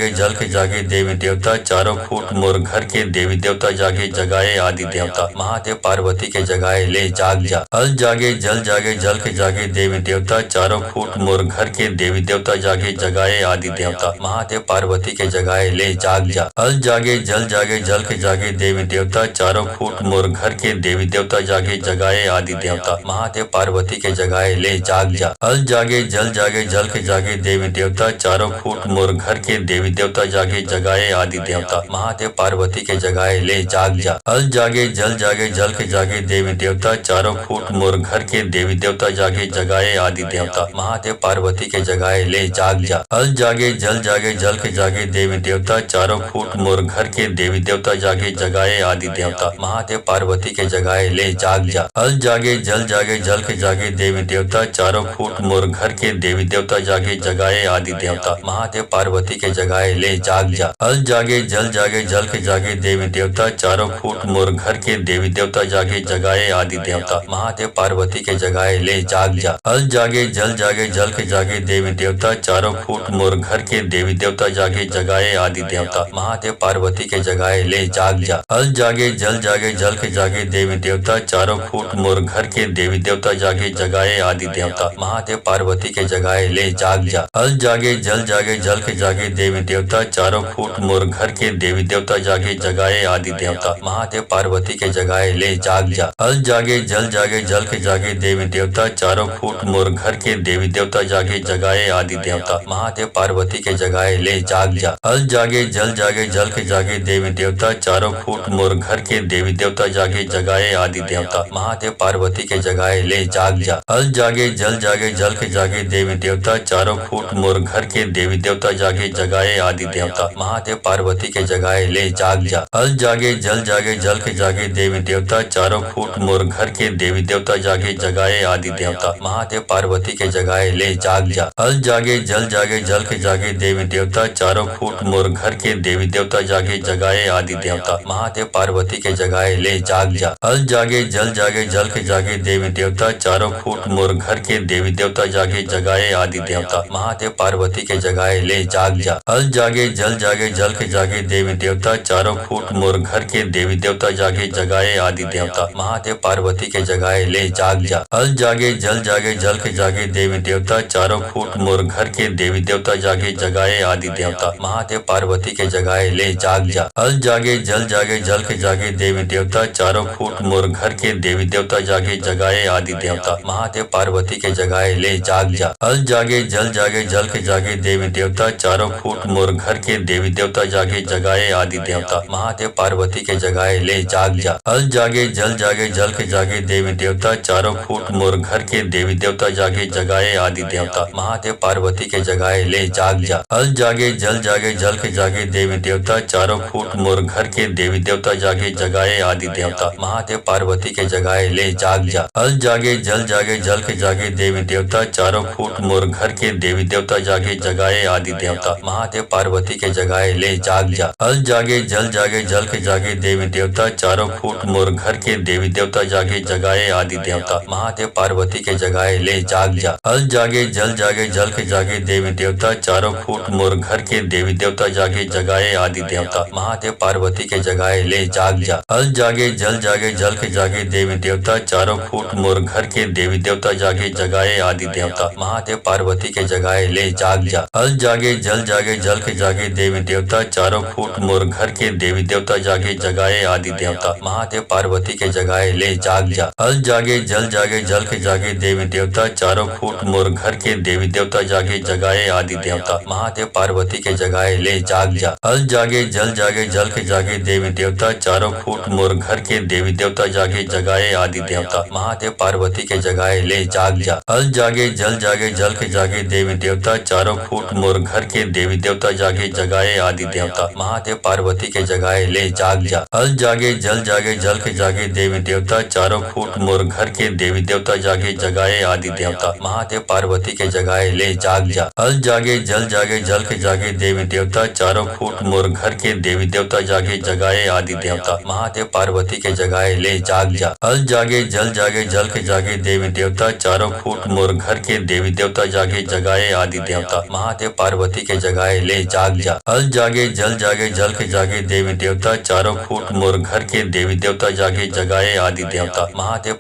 जल के जागे देवी देवता। चारों फूट मोर घर के देवी देवता जागे जगाए आदि देवता। महादेव पार्वती के जगाए ले जाग जा। अल जागे जल के जागे देवी देवता। चारों फूट मोर घर के देवी देवता जागे जगाए आदि देवता। महादेव पार्वती के जगाए ले जाग जा। अल जागे जल के जागे देवी देवता। चारों फूट मोर घर के देवी देवता जागे जगाए आदि देवता। महादेव पार्वती के जगाए ले जाग जा। अल जागे जल के जागे देवी देवता। चारों फूट मोर घर के देवी देवता जागे जगाए आदि देवता। महादेव पार्वती के जगाए ले जाग जा। अल जागे जल के जागे देवी देवता। चारों फूट मोर घर के देवी देवता जागे जगाए आदि देवता। महादेव पार्वती के जगाए ले जाग जा। अल जागे जल के जागे देवी देवता। चारों फूट मोर घर के देवी देवता जागे जगाए आदि देवता। महादेव पार्वती के जगाए ले जाग जा। अल जागे जल के जागे देवी देवता। चारों फूट मोर घर के देवी देवता जागे जगाए आदि देवता। महादेव पार्वती के जगाए ले जाग जा। अल जागे जल के जागे देवी देवता। चारों फूट मोर घर के देवी देवता जागे जगाए आदि देवता। महादेव पार्वती के जगाए ले जाग जा। अल जागे जल के जागे देवी देवता। चारों फूट मोर घर के देवी देवता जागे जगाए आदि देवता। महादेव पार्वती के जगाए ले जाग जा। अल जागे जल के जागे देवी देवता। चारों फूट मोर घर के देवी देवता जागे जगाए आदि देवता। महादेव पार्वती के जगाए ले जाग जा। अल जागे जल के जागे देवी देवता। चारों फूट मोर घर के देवी देवता जागे जगाए आदि देवता। महादेव पार्वती के जगाए ले जाग जा। अल जागे जल के जागे देवी देवता। चारों फूट मोर घर के देवी देवता जागे जगाए आदि देवता। महादेव पार्वती के जगाए ले जाग जा। अल जागे जल के जागे देवी देवता। चारों फूट मोर घर के देवी देवता जागे जगाए आदि देवता। महादेव पार्वती के जगाए ले जाग जा। अल जागे जल के जागे देवी देवता। चारों फूट मोर घर के देवी देवता जागे जगाए आदि देवता। महादेव पार्वती के जगाए ले जाग जा। अल जागे जल के जागे देवी देवता। चारों फूट मोर घर के देवी देवता जागे जगाए आदि देवता। महादेव पार्वती के जगाए ले जाग जा। अल जागे जल के जागे देवी देवता, चारों फूट मोर घर के देवी देवता जागे जगाए आदि देवता, महादेव पार्वती के जगाए ले जाग जा। हल जागे जल के जागे देवी देवता, चारों फूट मोर घर के देवी देवता जागे जगाए आदि देवता, महादेव पार्वती के जगाए ले जाग जा। हल जागे जल के जागे देवी देवता, चारों फूट मोर घर के देवी देवता जागे जगाए आदि देवता, महादेव पार्वती के जगाए ले जाग जा। हल जागे जल के जागे देवी देवता, चारों फूट मोर घर के देवी देवता जागे जगाए आदि देवता, महादेव पार्वती के जगाए ले जाग जा। हल जागे जल के जागे देवी देवता, चारों फूट मोर घर के देवी देवता जागे जगाए आदि देवता, महादेव पार्वती के जगाए ले जाग जा। हल जागे जल के जागे देवी देवता, चारों फूट मोर घर के देवी देवता जागे जगाए आदि देवता, महादेव पार्वती के जगाए ले जाग जा। हल जागे जल के जागे देवी देवता, चारों फूट मोर घर के देवी देवता जागे जगाए आदि देवता, महादेव पार्वती के जगाए ले जाग जा। हल जागे जल के जागे देवी देवता, चारों फूट मोर घर के देवी देवता जागे जगाए आदि देवता, महादेव पार्वती के जगाए ले जाग जा। हल जागे जल के जागे देवी देवता, चारों फूट मोर घर के देवी देवता जागे जगाए आदि देवता, महादेव पार्वती के जगाए ले जाग जा। हल जागे जल के जागे देवी देवता, चारों फूट मोर घर के देवी देवता जागे जगाए आदि देवता, महादेव पार्वती के जगाए ले जाग जा। हल जागे जल के जागे देवी देवता, चारों फूट मोर घर के देवी देवता जागे जगाए आदि देवता, महादेव पार्वती के जगाए ले जाग जा। हल जागे जल के जागे देवी देवता, चारों फूट मोर घर के देवी देवता जागे जगाए आदि देवता, महादेव पार्वती के जगाए ले जाग जा। हल जागे जल के जागे देवी देवता, चारों फूट मोर घर के देवी देवता जागे जगाए आदि देवता, महादेव पार्वती के जगाए ले जाग जा। हल जागे जल के जागे देवी देवता, चारों फूट मोर घर के देवी देवता जागे जगाए आदि देवता, महादेव पार्वती के जगाए ले जाग जा। हल जागे जल के जागे देवी देवता, चारों फूट मोर घर के देवी देवता जागे जगाए आदि देवता, महादेव पार्वती के जगाए ले जाग जा। हल जागे जल के जागे देवी देवता, चारों फूट मोर घर के देवी देवता जागे जगाए आदि देवता, महादेव पार्वती के जगाए ले जाग जा। हल जागे जल के जागे देवी देवता, चारों फूट मोर घर के देवी देवता जागे जगाए आदि देवता, महादेव पार्वती के जगाए ले जाग जा। हल जागे जल के जागे देवी देवता, चारों फूट मोर घर के देवी देवता जागे जगाए आदि देवता, महादेव पार्वती के जगाए ले जाग जा। हल जागे जल के जागे देवी देवता, चारों फूट मोर घर के देवी देवता जागे जगाए आदि देवता, महादेव पार्वती के जगाए ले जाग जा। हल जागे जल के जागे देवी देवता, चारों फूट मोर घर के देवी देवता जागे जगाए आदि देवता, महादेव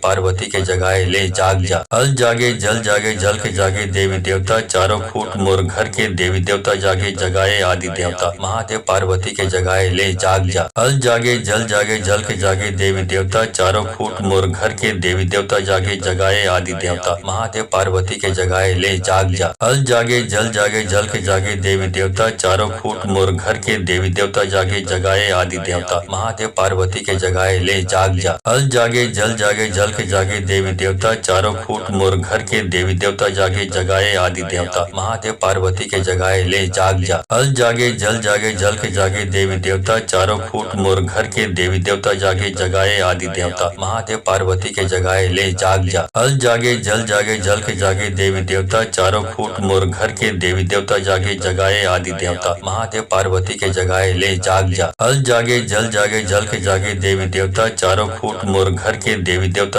पार्वती के जगाए ले जाग जा। हल जागे जल के जागे देवी देवता, चारों फूट मोर घर के देवी देवता जागे जगाए आदि देवता, महादेव पार्वती के जगाए ले जाग जा। हल जागे जल के जागे देवी देवता, चारों फूट मोर घर के देवी देवता जागे जगाए आदि देवता, महादेव पार्वती के जगाए ले जाग जा। हल जागे जल के जागे देवी देवता, चारों फूट मोर घर के देवी देवता जागे जगाए आदि देवता, महादेव पार्वती के जगाए ले जाग जा। हल जागे जल के जागे देवी देवता, चारों फूट मोर घर के देवी देवता जागे जगाए आदि देवता, महादेव पार्वती के जगाए ले जाग जा। हल जागे जल के जागे देवी देवता, चारों फूट मोर घर के देवी देवता जागे जगाए आदि देवता, महादेव पार्वती के जगाए ले जाग जा। हल जागे जल के जागे देवी देवता, चारों फूट मोर घर के देवी देवता जागे जगाए आदि देवता, महादेव पार्वती के जगाए ले जाग जा। हल जागे जल के जागे देवी देवता, चारों फूट मोर घर के देवी देवता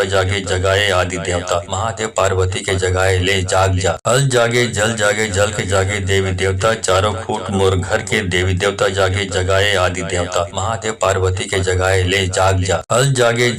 जागे जगाए आदि देवता, महादेव पार्वती के जगाए ले जाग जा। हल जागे जल के जागे देवी देवता, चारों फूट मोर घर के देवी देवता जागे जगाए आदि देवता, महादेव पार्वती के जगाए ले जाग जा। हल जागे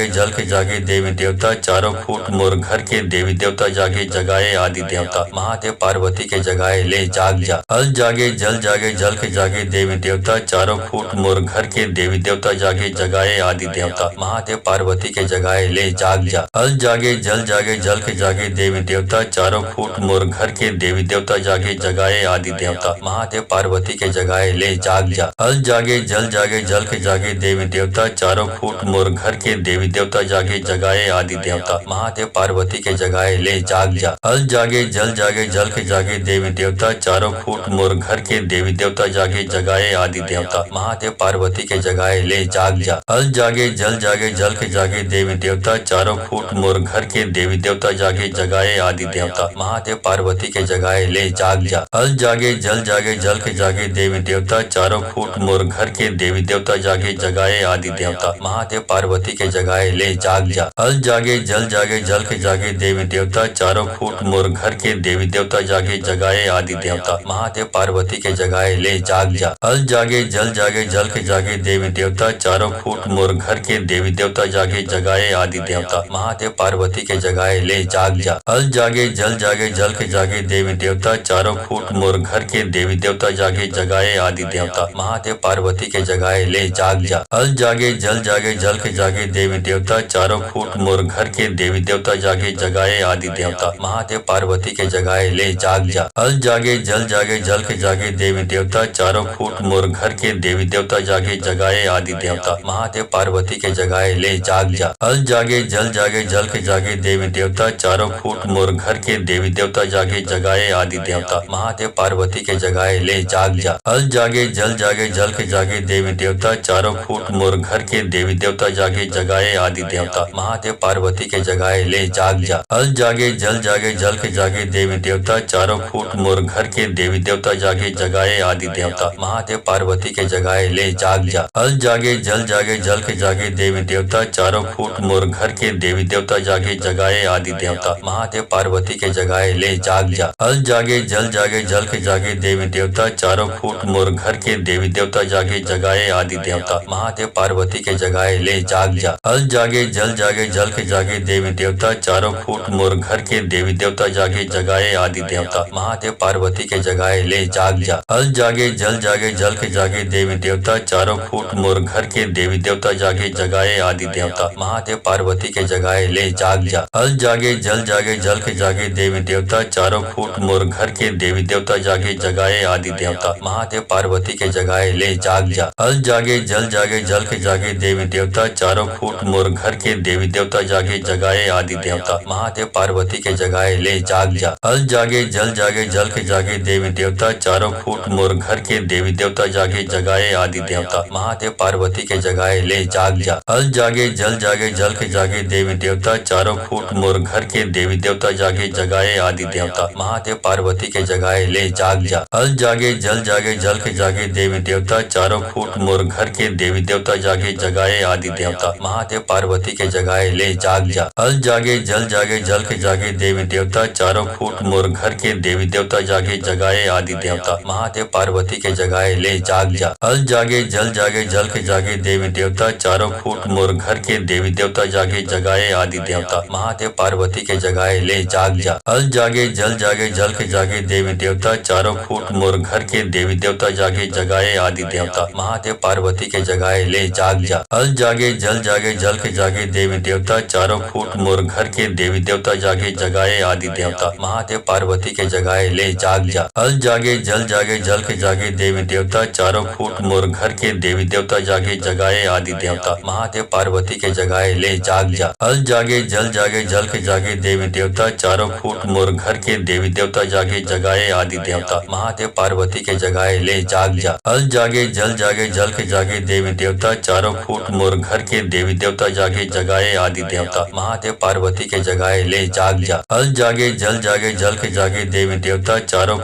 जल के जागे देवी देवता, चारों फूट मोर घर के देवी देवता जागे जगाए आदि देवता, महादेव पार्वती के जगाए ले जाग जा। हल जागे जल के जागे देवी देवता, चारों फूट मोर घर के देवी देवता जागे जगाए आदि देवता, महादेव पार्वती के जगाए ले जाग जा। हल जागे जल के जागे देवी देवता, चारों फूट मोर घर के देवी देवता जागे जगाए आदि देवता, महादेव पार्वती के जगाए ले जाग जा। हल जागे जल के जागे देवी देवता, चारों फूट मोर घर के देवी देवता जागे जगाए आदि देवता, महादेव पार्वती के जगाए ले जाग जा। हल जागे जल के जागे देवी देवता, चारों फूट मोर घर के देवी देवता जागे जगाए आदि देवता, महादेव पार्वती के जगाए ले जाग जा। हल जागे जल के जागे देवी देवता, चारों फूट मोर घर के देवी देवता जागे जगाए आदि देवता, महादेव पार्वती के जगाए ले जाग जा। जा। अल जागे जल जागे जल के जागे देवी देवता, चारों फूट मोर घर के देवी देवता जागे जगाए आदि देवता, महादेव पार्वती के जगाए ले जाग जा। अल जागे जल जागे जल के जागे देवी देवता, चारों फूट मोर घर के देवी देवता जागे जगाए आदि देवता, महादेव पार्वती के जगाए ले जाग जा। अल जागे जल जागे जल के जागे देवी देवता, चारों फूट मोर घर के देवी देवता जागे जगाए आदि देवता, महादेव पार्वती के जगाए ले जाग जा। अल जागे जल जागे जल के जागे देवी देवता, चारों फूट मोर घर के देवी देवता जागे जगाए आदि देवता, महादेव पार्वती के जगाए ले जाग जा। अल जागे जल जागे जल के जागे देवी देवता, चारों फूट मोर घर के देवी देवता जागे जगाए आदि देवता, महादेव पार्वती के जगाए ले जाग जा। अल जागे जल जागे जल के जागे देवी देवता, चारों फूट मोर घर के देवी देवता जागे जगाए आदि देवता, महादेव पार्वती के जगाए ले जाग जा। अल जागे जल जागे जल के जागे देवी देवता, चारों फूट मोर घर के देवी देवता जागे जगाए आदि देवता, महादेव पार्वती के जगाए ले जाग जा। अल जागे जल जागे जल के जागे देवी देवता, चारों फूट मोर घर के देवी देवता जागे जगाए आदि देवता, महादेव पार्वती के जगाए ले जाग जा। अल जागे जल जागे जल के जागे देवी देवता, चारों फूट मोर घर के देवी देवता जागे जगाए आदि देवता, महादेव पार्वती के जगाए ले जाग जा। अल जागे जल जागे जल के जागे देवी देवता, चारों फूट मोर घर के देवी देवता जागे जगाए आदि देवता, महादेव पार्वती के जगाए ले जाग जा। अल जागे जल जागे जल के जागे देवी देवता, चारों फूट मोर घर के देवी देवता जागे जगाए आदि देवता, महादेव पार्वती के जगाए ले जाग जा। अल जागे जल जागे जल के जागे देवी देवता, चारों फूट मोर घर के देवी देवता जागे जगाए आदि देवता, महादेव पार्वती के जगाए ले जाग जा। अल जागे जल जागे जल के जागे देवी देवता, चारों फूट मोर घर के देवी देवता जागे जगाए आदि देवता, महादेव पार्वती के जगाए ले जाग जा। अल जागे जल जागे जल के जागे देवी देवता, चारों फूट मोर घर के देवी देवता जागे जगाए आदि देवता, महादेव पार्वती के जगाए ले जाग जा। अल जागे जल जागे जल के जागे देवी देवता, चारों फूट मोर घर के देवी देवता जागे जगाए आदि देवता, महादेव पार्वती के जगाए ले जाग जा। अल जागे जल जागे जल के जागे देवी देवता, चारों फूट मोर घर के देवी देवता जागे जगाए आदि देवता, महादेव पार्वती के जगाए ले जाग जा। अल जागे जल जागे जल के जागे देवी देवता, चारों फूट मोर घर के देवी देवता जागे जगाए आदि देवता, महादेव पार्वती के जगाए ले जाग जा। अल जागे जल जागे जल के जागे देवी देवता, चारों फूट मोर घर के देवी देवता जागे जगाए आदि देवता, महादेव पार्वती के जगाए ले जाग जा। अल जागे जल जागे जल के जागे देवी देवता, चारों फूट मोर घर के देवी देवता जागे जगाए आदि देवता, महादेव पार्वती के जगाए ले जाग जा। अल जागे जल जागे जल के जागे देवी देवता, चारों फूट मोर घर के देवी देवता जागे जगाए आदि देवता, महादेव पार्वती के जगाए ले जाग जा। अल जागे जल जागे जल के जागे देवी देवता, चारों फूट मोर घर के देवी देवता जागे जगाए आदि देवता, महादेव पार्वती के जगाए ले जाग जा। अल जागे जल जागे जल के जागे देवी देवता, चारों फूट मोर घर के देवी देवता जागे जगाए आदि देवता, महादेव पार्वती के जगाए ले जाग जा। अल जागे जल जागे जल के जागे देवी देवता, चारों फूट मोर घर के देवी देवता जागे जगाए आदि देवता, महादेव पार्वती के जगाए ले जाग जा। अल जागे जल जागे जल के जागे देवी देवता, चारों फूट मोर घर के देवी देवता जागे जगाए आदि देवता, महादेव पार्वती के जगाए ले जाग जा। अल जागे जल जागे जल के जागे देवी देवता, चारों फूट मोर घर के देवी देवता जागे जगाए आदि देवता, महादेव पार्वती के जगाए ले जाग जा। अल जागे जल जागे जल के जागे देवी देवता, चारों फूट मोर घर के देवी देवता जागे जगाए आदि देवता, महादेव पार्वती के जगाए ले जाग जा। अल जागे जल जागे जल के जागे देवी देवता, चारों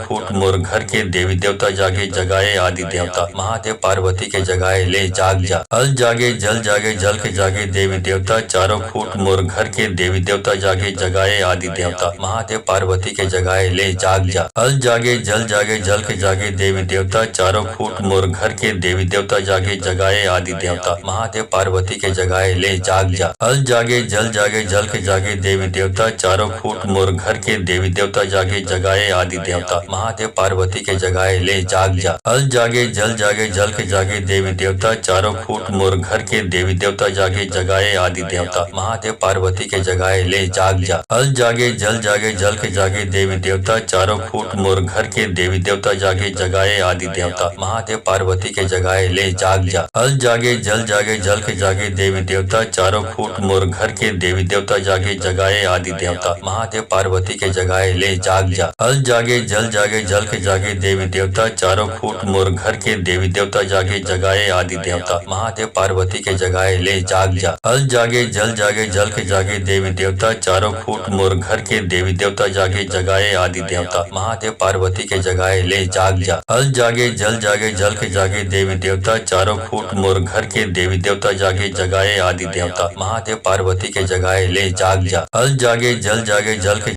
फूट मोर घर के देवी देवता जागे जगाए आदि देवता, महादेव पार्वती के जगाए ले जाग जा। अल जागे जल जागे जल के जागे देवी देवता, चारों फूट मोर घर के देवी देवता जागे जगाए आदि देवता, महादेव पार्वती के जगाए ले जाग जा। अल जागे जल जागे जल के जागे देवी देवता, चारों फूट मोर घर के देवी देवता जागे जगाए आदि देवता, महादेव पार्वती के जगाए ले जाग जा। अल जागे जल जागे जल के जागे देवी देवता, चारों फूट मोर घर के देवी देवता जागे जगाए आदि देवता, महादेव पार्वती के जगाए ले जाग जा। अल जागे जल जागे जल के जागे देवी देवता, चारों फूट मोर घर के देवी देवता जागे जगाए आदि देवता, महादेव पार्वती के जगाए ले जाग जा। अल जागे जल जागे जल के जागे देवी देवता, चारों फूट मोर घर के देवी देवता जागे जगाए आदि देवता, महादेव पार्वती के जगाए ले जाग जा। अल जागे जल जागे जल के जागे देवी देवता, चारों फूट मोर घर के देवी देवता जागे जगाए आदि देवता, महादेव पार्वती के जगाए ले जाग जा। अल जागे जल जागे जल के जागे देवी देवता, चारों फूट मोर घर के देवी देवता जागे जगाए आदि देवता, महादेव पार्वती के जगाए ले जाग जा। हल जागे जल के जागे देवी देवता, चारों फूट मोर घर के देवी देवता जागे जगाए आदि देवता। महादेव पार्वती के जगाए ले जाग जा। हल जागे जल के जागे देवी देवता, चारों फूट मोर घर के देवी देवता जागे जगाए आदि देवता। महादेव पार्वती के जगाए ले जाग जा। हल जागे जल के